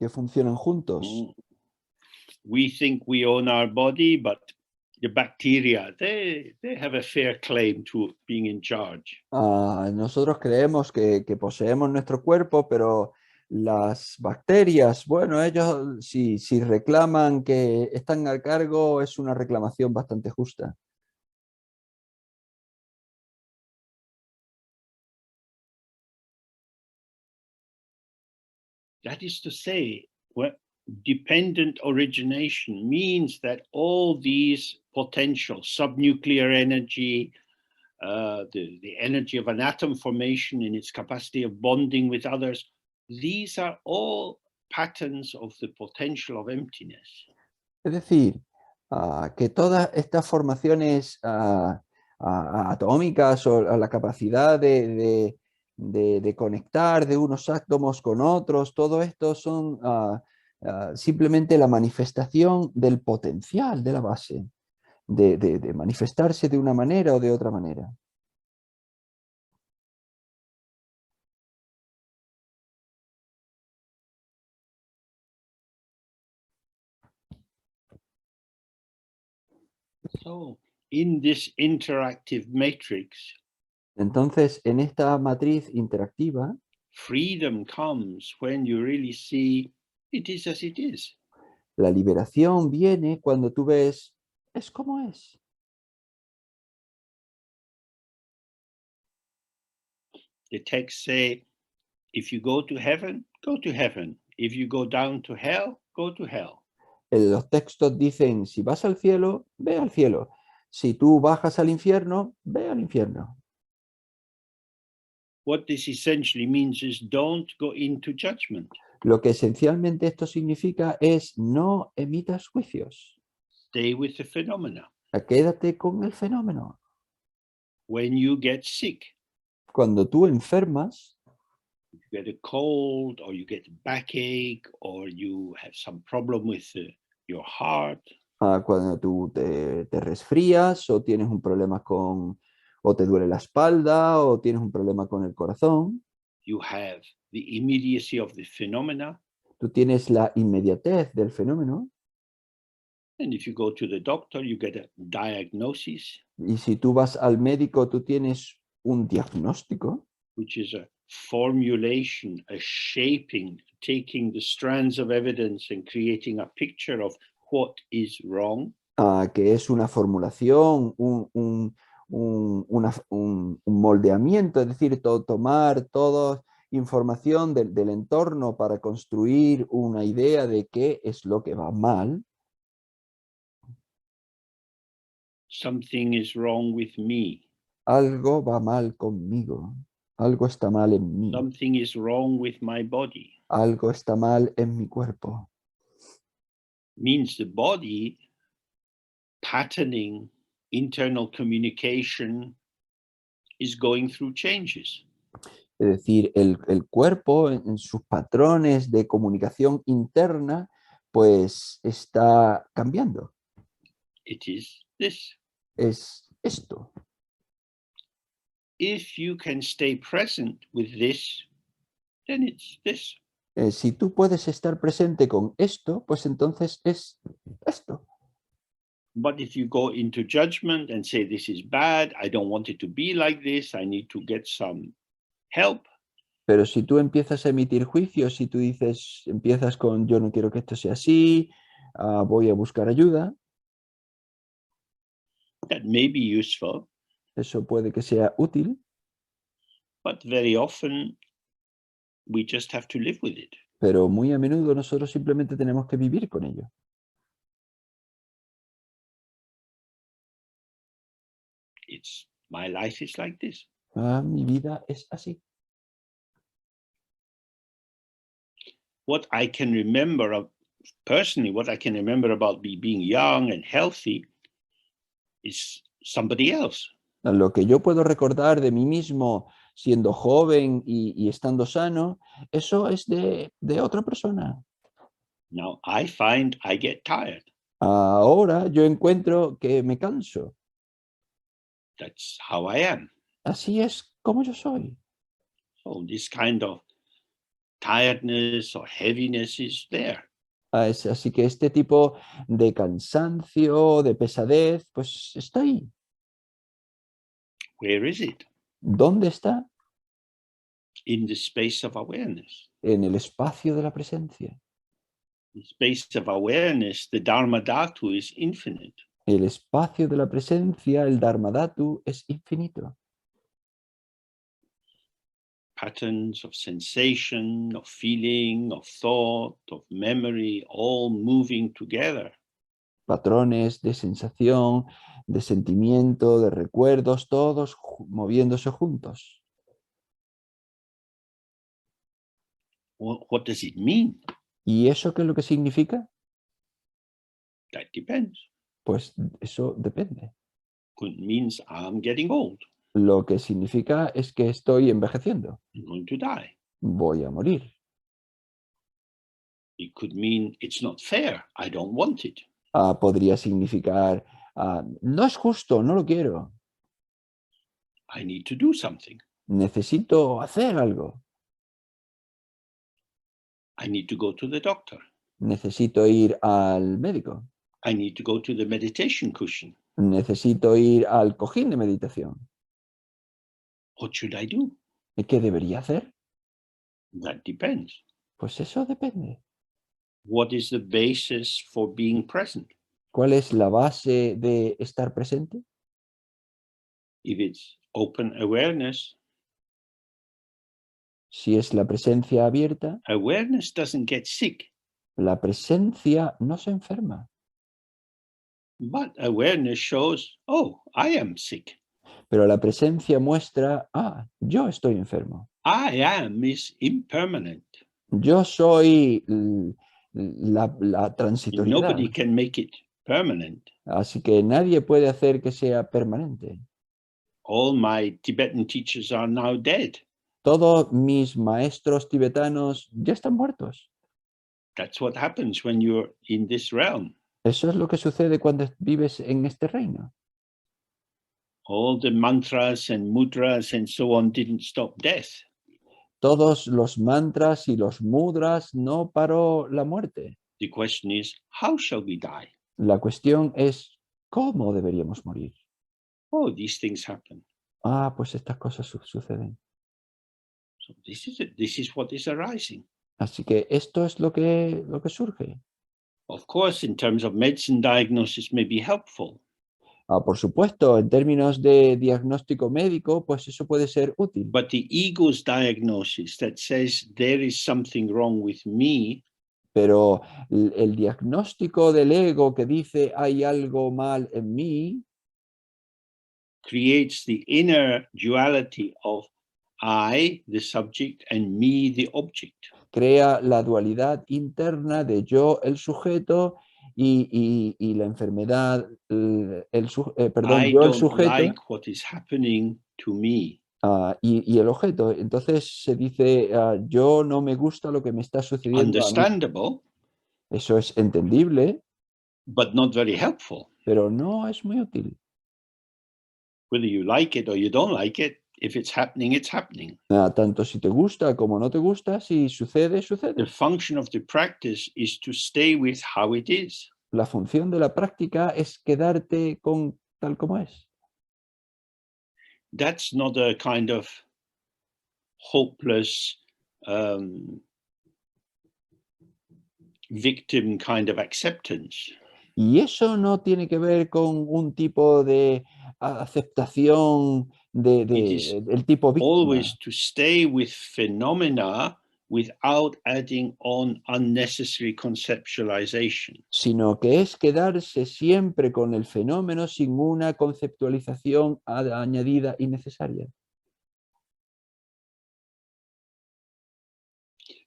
funcionan juntos. We think we own our body, but the bacteria, they have a fair claim to being in charge. Nosotros creemos que poseemos nuestro cuerpo, pero las bacterias, bueno, ellos si reclaman que están al cargo, es una reclamación bastante justa. That is to say, dependent origination means that all these potential subnuclear energy, the energy of an atom formation in its capacity of bonding with others, these are all patterns of the potential of emptiness. Es decir, que todas estas formaciones atómicas o la capacidad de conectar de unos átomos con otros, todo esto son simplemente la manifestación del potencial de la base, de manifestarse de una manera o de otra manera. So, in this interactive matrix, entonces, en esta matriz interactiva, freedom comes when you really see it is as it is. La liberación viene cuando tú ves, es como es. The texts say, if you go to heaven, go to heaven. If you go down to hell, go to hell. Los textos dicen, si vas al cielo, ve al cielo. Si tú bajas al infierno, ve al infierno. What this essentially means is don't go into judgment. Lo que esencialmente esto significa es no emitas juicios. Stay with the phenomena. Quédate con el fenómeno. When you get sick, cuando tú enfermas, you get a cold, or you get a backache, or you have some problem with your heart. Cuando tú te resfrías o tienes un problema o te duele la espalda o tienes un problema con el corazón. You have the immediacy of the phenomena. Tú tienes la inmediatez del fenómeno. And if you go to the doctor, you get a diagnosis. Y si tú vas al médico, tú tienes un diagnóstico. Which is a formulation, a shaping, taking the strands of evidence and creating a picture of what is wrong. Que es una formulación, un moldeamiento, es decir, tomar toda información del entorno para construir una idea de qué es lo que va mal. Something is wrong with me. Algo va mal conmigo. Algo está mal en mí. Something is wrong with my body. Algo está mal en mi cuerpo. Means the body patterning, internal communication is going through changes. Es decir, el cuerpo en sus patrones de comunicación interna, pues está cambiando. It is this. Es esto. If you can stay present with this, then it's this. Si tú puedes estar presente con esto, pues entonces es esto. But if you go into judgment and say, this is bad, I don't want it to be like this, I need to get some help. Pero si tú empiezas a emitir juicios, si tú dices, empiezas con yo no quiero que esto sea así, voy a buscar ayuda. That may be useful. Eso puede que sea útil. But very often we just have to live with it. Pero muy a menudo nosotros simplemente tenemos que vivir con ello. My life is like this. Mi vida es así. What I can remember personally, what I can remember about me being young and healthy is somebody else. Lo que yo puedo recordar de mí mismo siendo joven y estando sano, eso es de otra persona. Now I find I get tired. Ahora yo encuentro que me canso. That's how I am. Así es como yo soy. So this kind of tiredness or heaviness is there. Así que este tipo de cansancio, de pesadez, pues está ahí. Where is it? ¿Dónde está? In the space of awareness. En el espacio de la presencia. The space of awareness, the Dharma Dhatu is infinite. El espacio de la presencia, el Dharma Dhatu, es infinito. Patterns of sensation, of feeling, of thought, of memory, all moving together. Patrones de sensación, de sentimiento, de recuerdos, todos moviéndose juntos. What does it mean? ¿Y eso qué es lo que significa? That depends. Pues eso depende. It means I'm getting old. Lo que significa es que estoy envejeciendo. I'm going to die. Voy a morir. It could mean it's not fair. I don't want it. Podría significar, no es justo, no lo quiero. I need to do something. Necesito hacer algo. I need to go to the doctor. Necesito ir al médico. I need to go to the meditation cushion. Necesito ir al cojín de meditación. What should I do? ¿Qué debería hacer? That depends. Pues eso depende. What is the basis for being present? ¿Cuál es la base de estar presente? If it's open awareness, si es la presencia abierta, awareness doesn't get sick. La presencia no se enferma. But awareness shows, oh, I am sick. Pero la presencia muestra, yo estoy enfermo. I am is impermanent. Yo soy la transitoriedad. Nobody can make it permanent. Así que nadie puede hacer que sea permanente. All my Tibetan teachers are now dead. Todos mis maestros tibetanos ya están muertos. That's what happens when you're in this realm. Eso es lo que sucede cuando vives en este reino. All the mantras and mudras and so on didn't stop death. Todos los mantras y los mudras no paró la muerte. The question is, how shall we die? La cuestión es, ¿cómo deberíamos morir? Oh, these things happen. Ah, pues estas cosas suceden. So this is what is arising. Así que esto es lo que surge. Of course, in terms of medicine diagnosis may be helpful. Por supuesto, en términos de diagnóstico médico, pues eso puede ser útil. But the ego's diagnosis that says there is something wrong with me, pero el diagnóstico del ego que dice hay algo mal en mí, creates the inner duality of I, the subject, and me, the object. Crea la dualidad interna de yo, el sujeto, y la enfermedad, yo, el sujeto, like what is happening to me. Y el objeto. Entonces se dice, yo no me gusta lo que me está sucediendo a mí. Eso es entendible, but not very helpful. Pero no es muy útil. Whether you like it or you don't like it, if it's happening, it's happening. Tanto si te gusta como no te gusta, si sucede, sucede. The function of the practice is to stay with how it is. La función de la práctica es quedarte con tal como es. That's not a kind of hopeless victim kind of acceptance. Y eso no tiene que ver con un tipo de aceptación del tipo víctima. Always to stay with phenomena without adding on unnecessary conceptualization. Sino que es quedarse siempre con el fenómeno sin una conceptualización añadida innecesaria.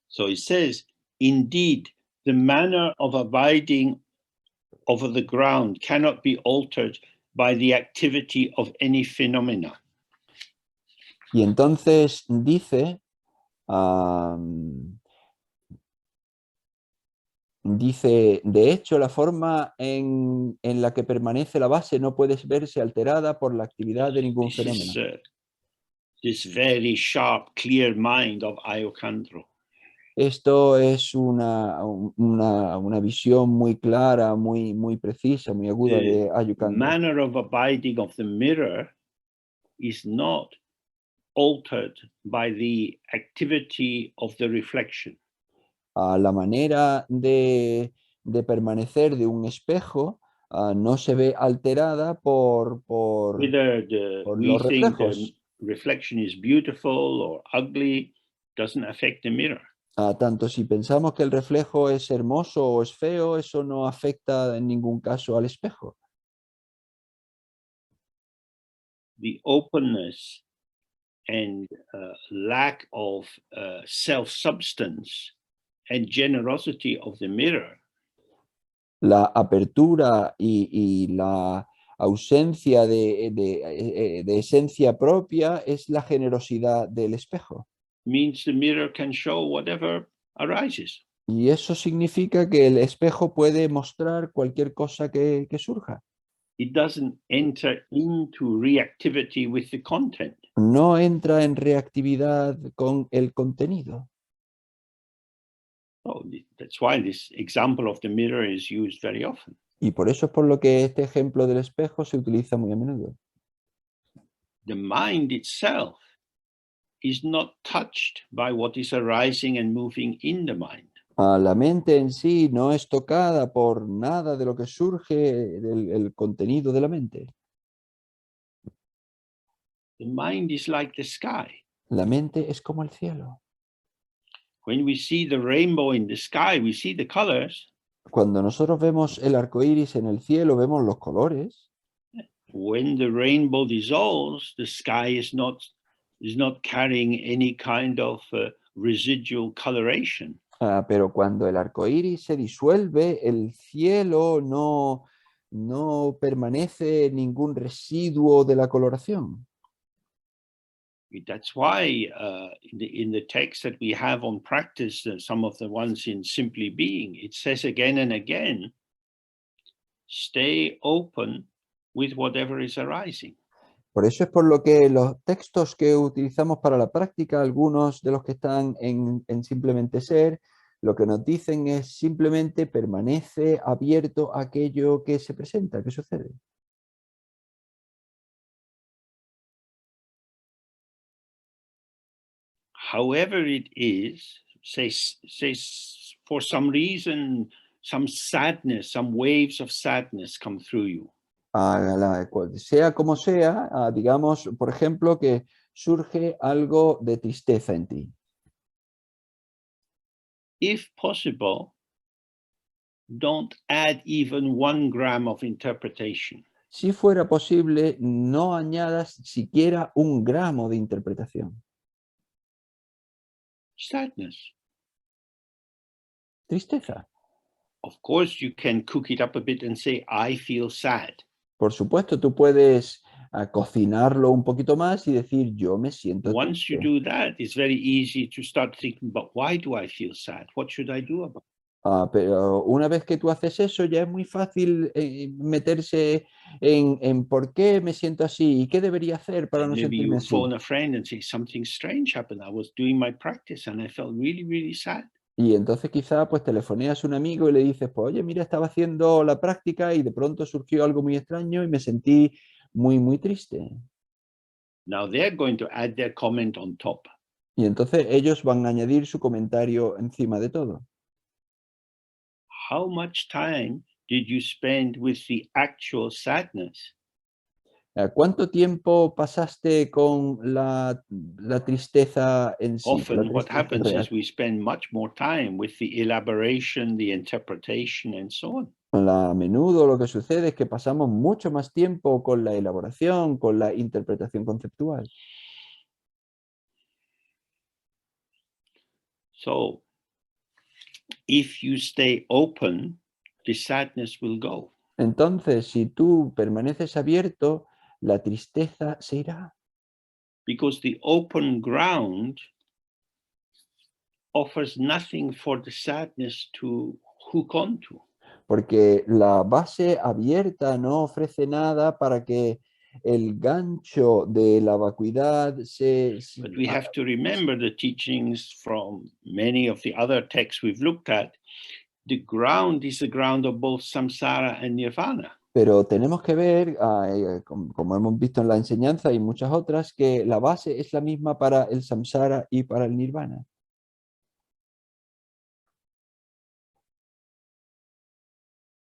So it says, indeed, the manner of abiding over the ground cannot be altered by the activity of any phenomena. Y entonces dice, de hecho, la forma en la que permanece la base no puede verse alterada por la actividad de ningún fenómeno. This very sharp, clear mind of Ayokandro. Esto es una visión muy clara, muy precisa, muy aguda de Ayukandro. The manner of abiding of the mirror is not altered by the activity of the reflection. La manera de permanecer de un espejo no se ve alterada por los reflejos. Reflection is beautiful or ugly, doesn't affect the mirror. Tanto si pensamos que el reflejo es hermoso o es feo, eso no afecta en ningún caso al espejo. The openness and lack of self-substance and generosity of the mirror. La apertura y la ausencia de esencia propia es la generosidad del espejo. Means the mirror can show whatever arises. Y eso significa que el espejo puede mostrar cualquier cosa que surja. It doesn't enter into reactivity with the content. No entra en reactividad con el contenido. Oh, that's why this example of the mirror is used very often. Y por eso es por lo que este ejemplo del espejo se utiliza muy a menudo. The mind itself is not touched by what is arising and moving in the mind. La mente en sí no es tocada por nada de lo que surge del contenido de la mente. The mind is like the sky. La mente es como el cielo. When we see the rainbow in the sky, we see the colors. Cuando nosotros vemos el arco iris en el cielo, vemos los colores. When the rainbow dissolves, the sky is not carrying any kind of residual coloration. Pero cuando el arco iris se disuelve, el cielo no permanece ningún residuo de la coloración. That's why in the text that we have on practice, some of the ones in Simply Being, it says again and again, stay open with whatever is arising. Por eso es por lo que los textos que utilizamos para la práctica, algunos de los que están en simplemente ser, lo que nos dicen es simplemente permanece abierto a aquello que se presenta, que sucede. However it is, say for some reason, some sadness, some waves of sadness come through you. Sea como sea, digamos, por ejemplo, que surge algo de tristeza en ti. If possible, don't add even 1 gram of interpretation. Si fuera posible, no añadas siquiera 1 gramo de interpretación. Sadness. Tristeza. Of course, you can cook it up a bit and say, I feel sad. Por supuesto, tú puedes cocinarlo un poquito más y decir, yo me siento triste. Once you do that, it's very easy to start thinking, but why do I feel sad? What should I do about it? Pero una vez que tú haces eso, ya es muy fácil meterse en por qué me siento así y qué debería hacer para no Maybe sentirme you así. phone a friend and say, something strange happened. I was doing my practice and I felt really, really sad. Y entonces quizá pues telefoneas a un amigo y le dices, pues oye, mira, estaba haciendo la práctica y de pronto surgió algo muy extraño y me sentí muy, muy triste. Now they're going to add their comment on top. Y entonces ellos van a añadir su comentario encima de todo. How much time did you spend with the actual sadness? ¿Cuánto tiempo pasaste con la tristeza en sí? Often what happens is we spend much more time with the elaboration, the interpretation, and so on. A menudo lo que sucede es que pasamos mucho más tiempo con la elaboración, con la interpretación conceptual. So, if you stay open, the sadness will go. Entonces, si tú permaneces abierto, la tristeza se irá. Because the open ground offers nothing for the sadness to hook onto. Porque la base abierta no ofrece nada para que el gancho de la vacuidad se... But we have to remember the teachings from many of the other texts we've looked at. The ground is the ground of both samsara and nirvana. Pero tenemos que ver, como hemos visto en la enseñanza y muchas otras, que la base es la misma para el samsara y para el nirvana.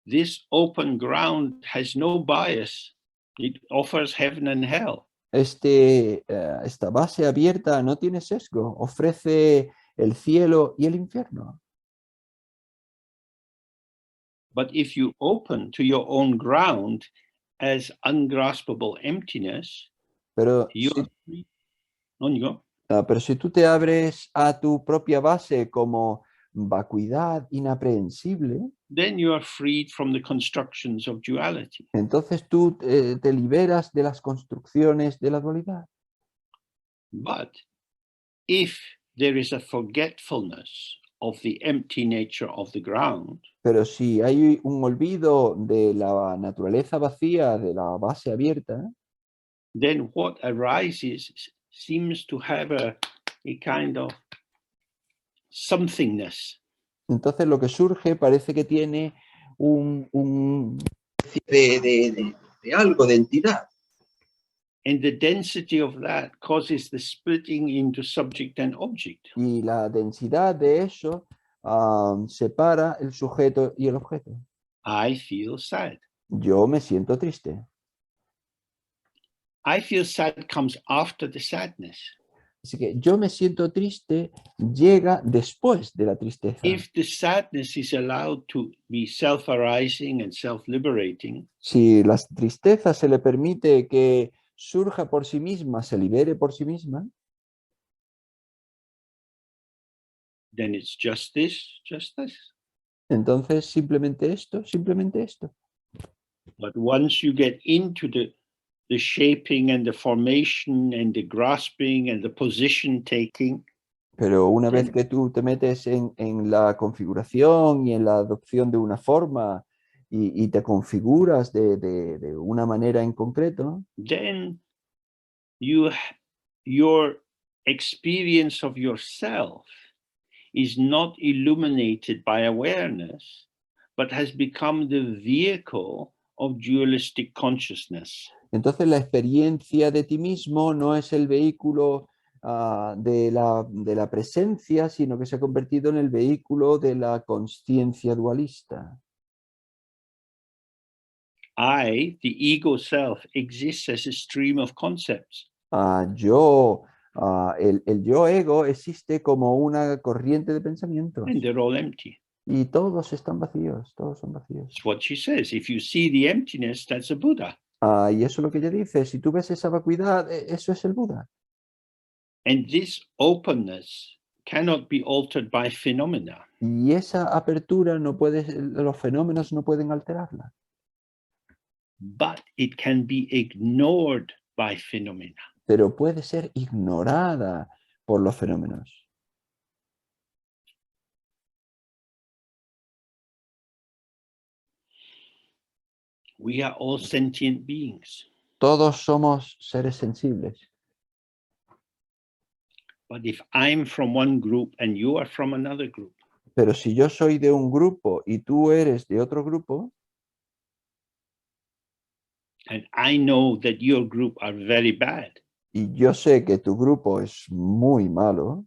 This open ground has no bias. It offers heaven and hell. Esta base abierta no tiene sesgo, ofrece el cielo y el infierno. But if you open to your own ground as ungraspable emptiness, pero si tú te abres a tu propia base como vacuidad inaprehensible, then you are freed from the constructions of duality. Entonces tú te liberas de las construcciones de la dualidad. But if there is a forgetfulness of the empty nature of the ground, pero si hay un olvido de la naturaleza vacía, de la base abierta, then what arises seems to have a kind of somethingness. Entonces lo que surge parece que tiene un de algo, de entidad. And the density of that causes the splitting into subject and object. Y la densidad de eso separa el sujeto y el objeto. I feel sad. Yo me siento triste. I feel sad comes after the sadness. Así que yo me siento triste llega después de la tristeza. If the sadness is allowed to be self-arising and self-liberating, si la tristeza se le permite que surja por sí misma, se libere por sí misma, then it's just this. Entonces simplemente esto, simplemente esto. But once you get into the shaping and the formation and the grasping and the position taking, pero una vez que tú te metes en la configuración y en la adopción de una forma y te configuras de una manera en concreto, then your experience of yourself is not illuminated by awareness, but has become the vehicle of dualistic consciousness. entonces la experiencia de ti mismo no es el vehículo de la presencia, sino que se ha convertido en el vehículo de la consciencia dualista. I, the ego self, exists as a stream of concepts. El yo ego existe como una corriente de pensamientos. And they're all empty. Y todos están vacíos, todos son vacíos. It's what she says. If you see the emptiness, that's a Buddha. Y eso es lo que ella dice. Si tú ves esa vacuidad, eso es el Buda. And this openness cannot be altered by phenomena. Y esa apertura no puede, los fenómenos no pueden alterarla. But it can be ignored by phenomena. Pero puede ser ignorada por los fenómenos. We are all sentient beings. Todos somos seres sensibles. But if I'm from one group and you are from another group, pero si yo soy de un grupo y tú eres de otro grupo, and I know that your group are very bad, y yo sé que tu grupo es muy malo,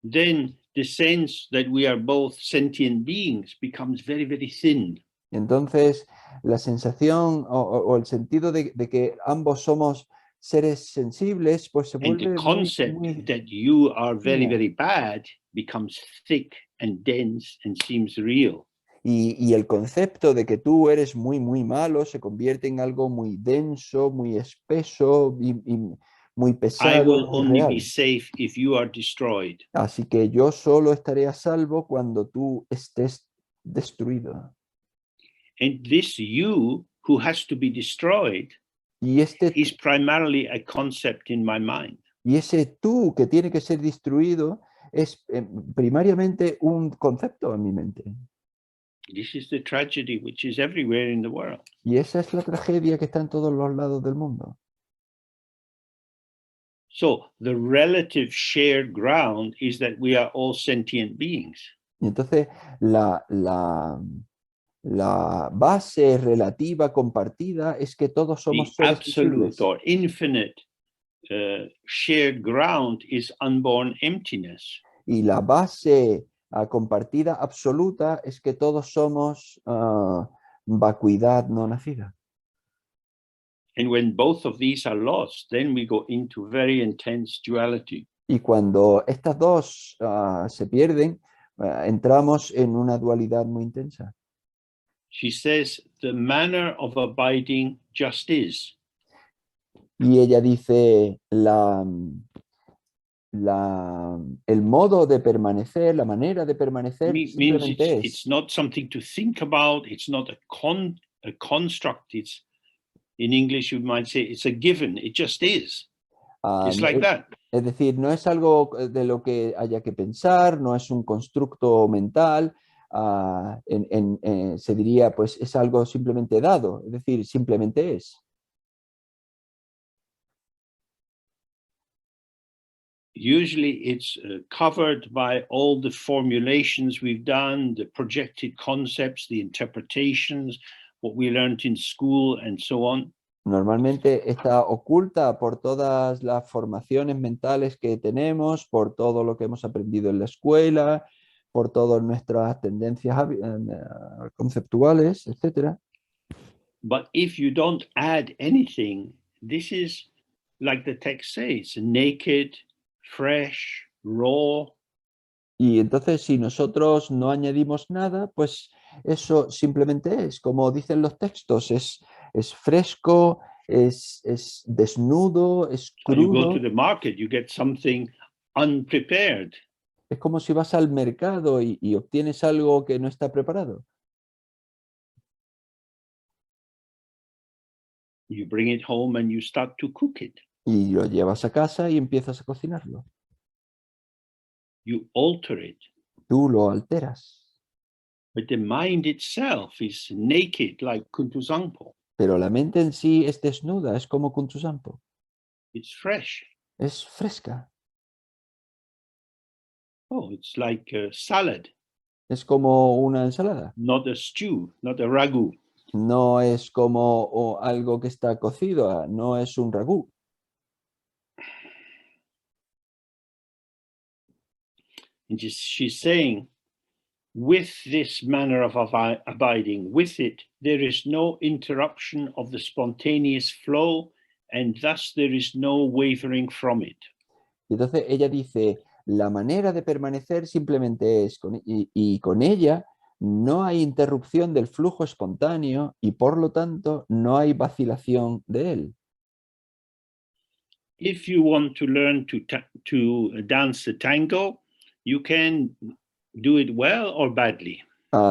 then the sense that we are both sentient beings becomes very, very thin. Entonces, la sensación o el sentido de que ambos somos seres sensibles, pues se vuelve and the concept muy that you are very, very bad becomes thick and dense and seems real. Y el concepto de que tú eres muy malo se convierte en algo muy denso, muy espeso y muy pesado. I will muy only real. be safe if you are destroyed. Así que yo solo estaré a salvo cuando tú estés destruido. And this you who has to be destroyed is primarily a concept in my mind. Y ese tú que tiene que ser destruido es primariamente un concepto en mi mente. This is the tragedy which is everywhere in the world. Y esa es la tragedia que está en todos los lados del mundo. So the relative shared ground is that we are all sentient beings. Y entonces la base relativa compartida es que todos somos the seres absolute sensibles. or infinite shared ground is unborn emptiness. Y la base compartida absoluta es que todos somos vacuidad no nacida. And when both of these are lost, then we go into very intense duality. Y cuando estas dos se pierden, entramos en una dualidad muy intensa. She says, the manner of abiding just is. Y ella dice, el modo de permanecer, la manera de permanecer simplemente es. It's not something to think about, it's not a construct, it's, in English you might say, it's a given, it just is. It's like that. Es decir, no es algo de lo que haya que pensar, no es un constructo mental, se diría, pues es algo simplemente dado, es decir, simplemente es. Usually it's covered by all the formulations we've done, the projected concepts, the interpretations, what we learned in school and so on. Normalmente está oculta por todas las formaciones mentales que tenemos, por todo lo que hemos aprendido en la escuela, por todas nuestras tendencias conceptuales, etc. But if you don't add anything, this is, like the text says, naked, fresh, raw. Y entonces si nosotros no añadimos nada, pues eso simplemente es, como dicen los textos, es fresco, es desnudo, es crudo. You go to the market, you get something unprepared. Es como si vas al mercado y obtienes algo que no está preparado. You bring it home and you start to cook it. Y lo llevas a casa y empiezas a cocinarlo. You alter it. Tú lo alteras. But the mind itself is naked like Kuntusampo. Pero la mente en sí es desnuda, es como Kuntusampo. It's fresh. Es fresca. Oh, it's like a salad. Es como una ensalada. Not a stew, not a ragu. No es como algo que está cocido, no es un ragú. And she's saying, with this manner of abiding, with it, there is no interruption of the spontaneous flow, and thus there is no wavering from it. Y entonces ella dice, la manera de permanecer simplemente es, y con ella no hay interrupción del flujo espontáneo y por lo tanto no hay vacilación de él. If you want to learn to dance the tango, you can do it well or badly.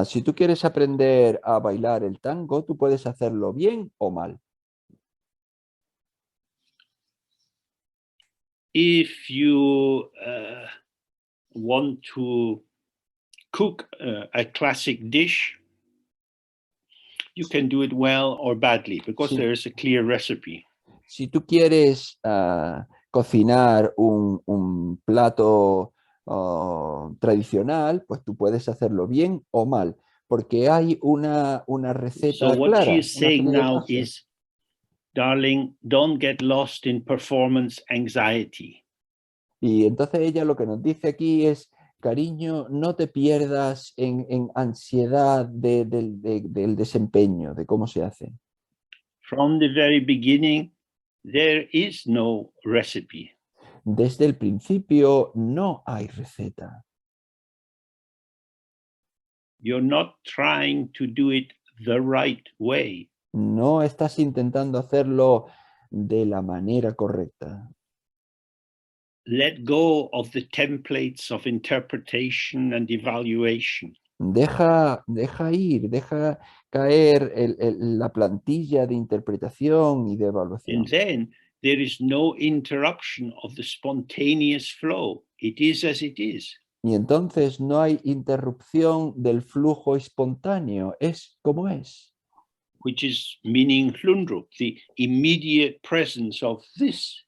Si tú quieres aprender a bailar el tango, tú puedes hacerlo bien o mal. If you want to cook a classic dish, you can do it well or badly because there is a clear recipe. Si tú quieres cocinar un plato tradicional, pues tú puedes hacerlo bien o mal, porque hay una receta So what clara. she is saying now is, darling, don't get lost in performance anxiety. Y entonces ella lo que nos dice aquí es, cariño, no te pierdas en ansiedad del desempeño, de cómo se hace. From the very beginning, there is no recipe. Desde el principio no hay receta. You're not trying to do it the right way. No estás intentando hacerlo de la manera correcta. Let go of the templates of interpretation and evaluation. Deja caer la plantilla de interpretación y de evaluación. And then there is no interruption of the spontaneous flow. It is as it is. Y entonces no hay interrupción del flujo espontáneo, es como es. Which is meaning hlundrup, the immediate presence of this.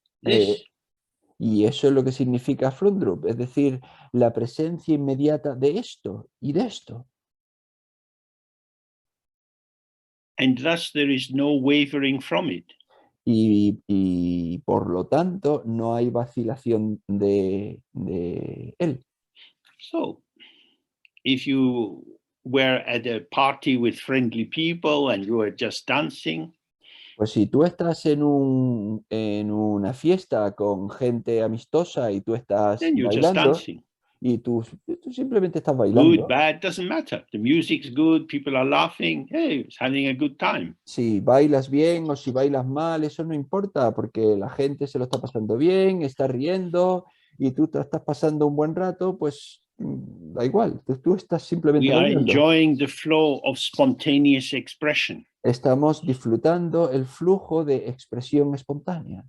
Y eso es lo que significa Flundrup, es decir, la presencia inmediata de esto y de esto. And thus there is no wavering from it. Y por lo tanto no hay vacilación de él. So, if you were at a party with friendly people and you were just dancing, pues si tú estás en una fiesta con gente amistosa y tú estás bailando, y tú simplemente estás bailando. Good, bad, doesn't matter. The music's good, people are laughing, hey, it's having a good time. Si bailas bien o si bailas mal, eso no importa, porque la gente se lo está pasando bien, está riendo, y tú te estás pasando un buen rato, pues da igual, tú estás simplemente bailando. We are enjoying the flow of spontaneous expression. Estamos disfrutando el flujo de expresión espontánea.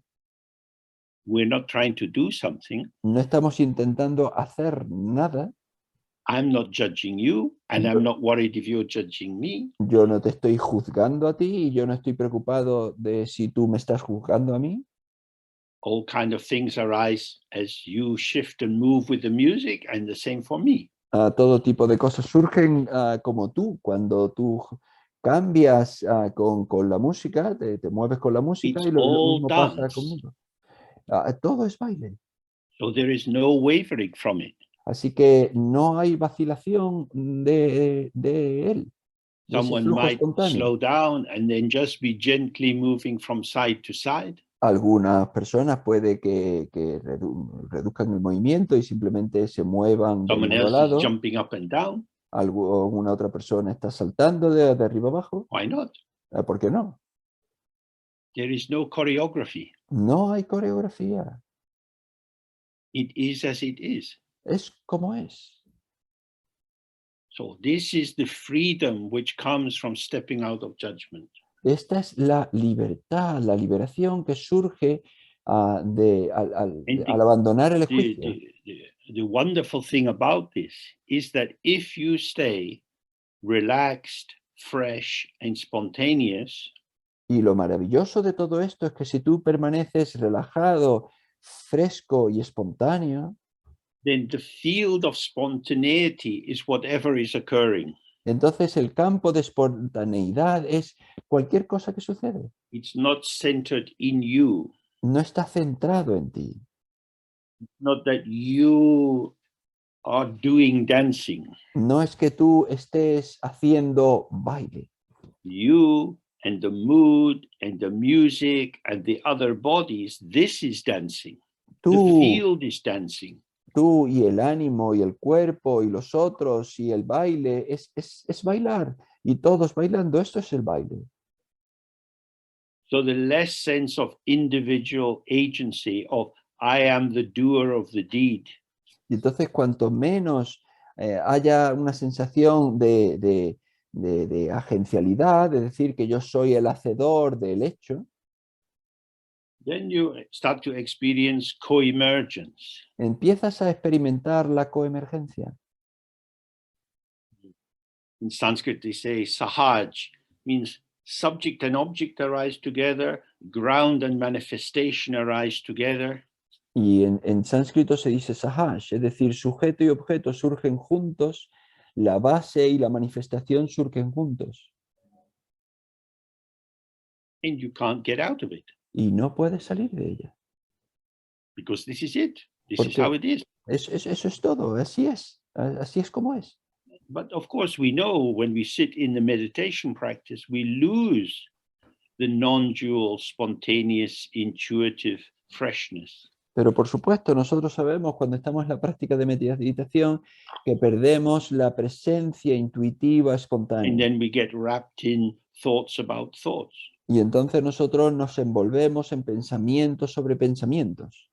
We're not trying to do something. No estamos intentando hacer nada. I'm not judging you, and I'm not worried if you're judging me. Yo no te estoy juzgando a ti y yo no estoy preocupado de si tú me estás juzgando a mí. All kind of things arise as you shift and move with the music, and the same for me. Todo tipo de cosas surgen como tú, cuando tú cambias con la música, te mueves con la música. It's Y lo mismo dance. pasa conmigo. Todo es baile. So there is no wavering from it. Así que no hay vacilación de él. De Someone might slow down and then just be gently moving from side to side. Algunas personas puede que reduzcan el movimiento y simplemente se muevan de lado a lado. Jumping up and down. Alguna otra persona está saltando de arriba abajo. Why not? ¿Por qué no? There is no choreography. No hay coreografía. It is as it is. Es como es. So this is the freedom which comes from stepping out of judgment. Esta es la libertad, la liberación que surge al abandonar el juicio. The wonderful thing about this is that if you stay relaxed, fresh, and spontaneous, y lo maravilloso de todo esto es que si tú permaneces relajado, fresco y espontáneo, then the field of spontaneity is whatever is occurring. entonces el campo de espontaneidad es cualquier cosa que sucede. It's not centered in you. No está centrado en ti. Not that you are doing dancing. No es que tú estés haciendo baile. You and the mood and the music and the other bodies, this is dancing. The field is dancing. Tú y el ánimo y el cuerpo y los otros y el baile es bailar. Y todos bailando, esto es el baile. So the less sense of individual agency of I am the doer of the deed. Y entonces cuanto menos haya una sensación de agencialidad, de decir que yo soy el hacedor del hecho, then you start to experience co-emergence. Empiezas a experimentar la coemergencia. In Sanskrit, they say sahaj, means subject and object arise together, ground and manifestation arise together. Y en sánscrito se dice sahaj, es decir, sujeto y objeto surgen juntos, la base y la manifestación surgen juntos. And you can't get out of it. Y no puedes salir de ella. Because this is it. This is how it is. Eso es todo, así es como es. But of course, we know when we sit in the meditation practice, we lose the non-dual, spontaneous, intuitive freshness. Pero por supuesto, nosotros sabemos cuando estamos en la práctica de meditación que perdemos la presencia intuitiva espontánea. And then we get wrapped in thoughts about thoughts. Y entonces nosotros nos envolvemos en pensamientos sobre pensamientos.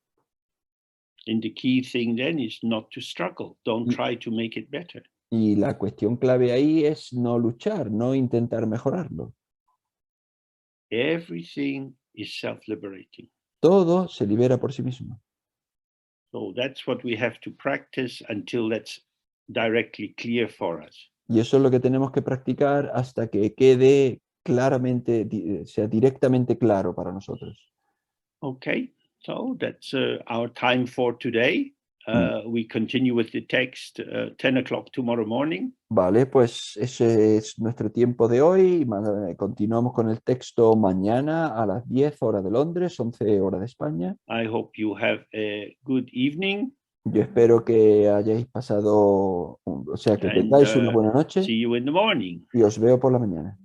And the key thing then is not to struggle. Don't try to make it better. Y la cuestión clave ahí es no luchar, no intentar mejorarlo. Everything is self-liberating. Todo se libera por sí mismo. So that's what we have to practice until that's directly clear for us. Y eso es lo que tenemos que practicar hasta que quede claramente, sea directamente claro para nosotros. Okay, so that's our time for today. We continue with the text 10 o'clock tomorrow morning. Vale, pues ese es nuestro tiempo de hoy. Continuamos con el texto mañana a las 10 horas de Londres, 11 horas de España. I hope you have a good evening. Yo espero que hayáis pasado, o sea, que tengáis una buena noche. See you in the morning. Y os veo por la mañana.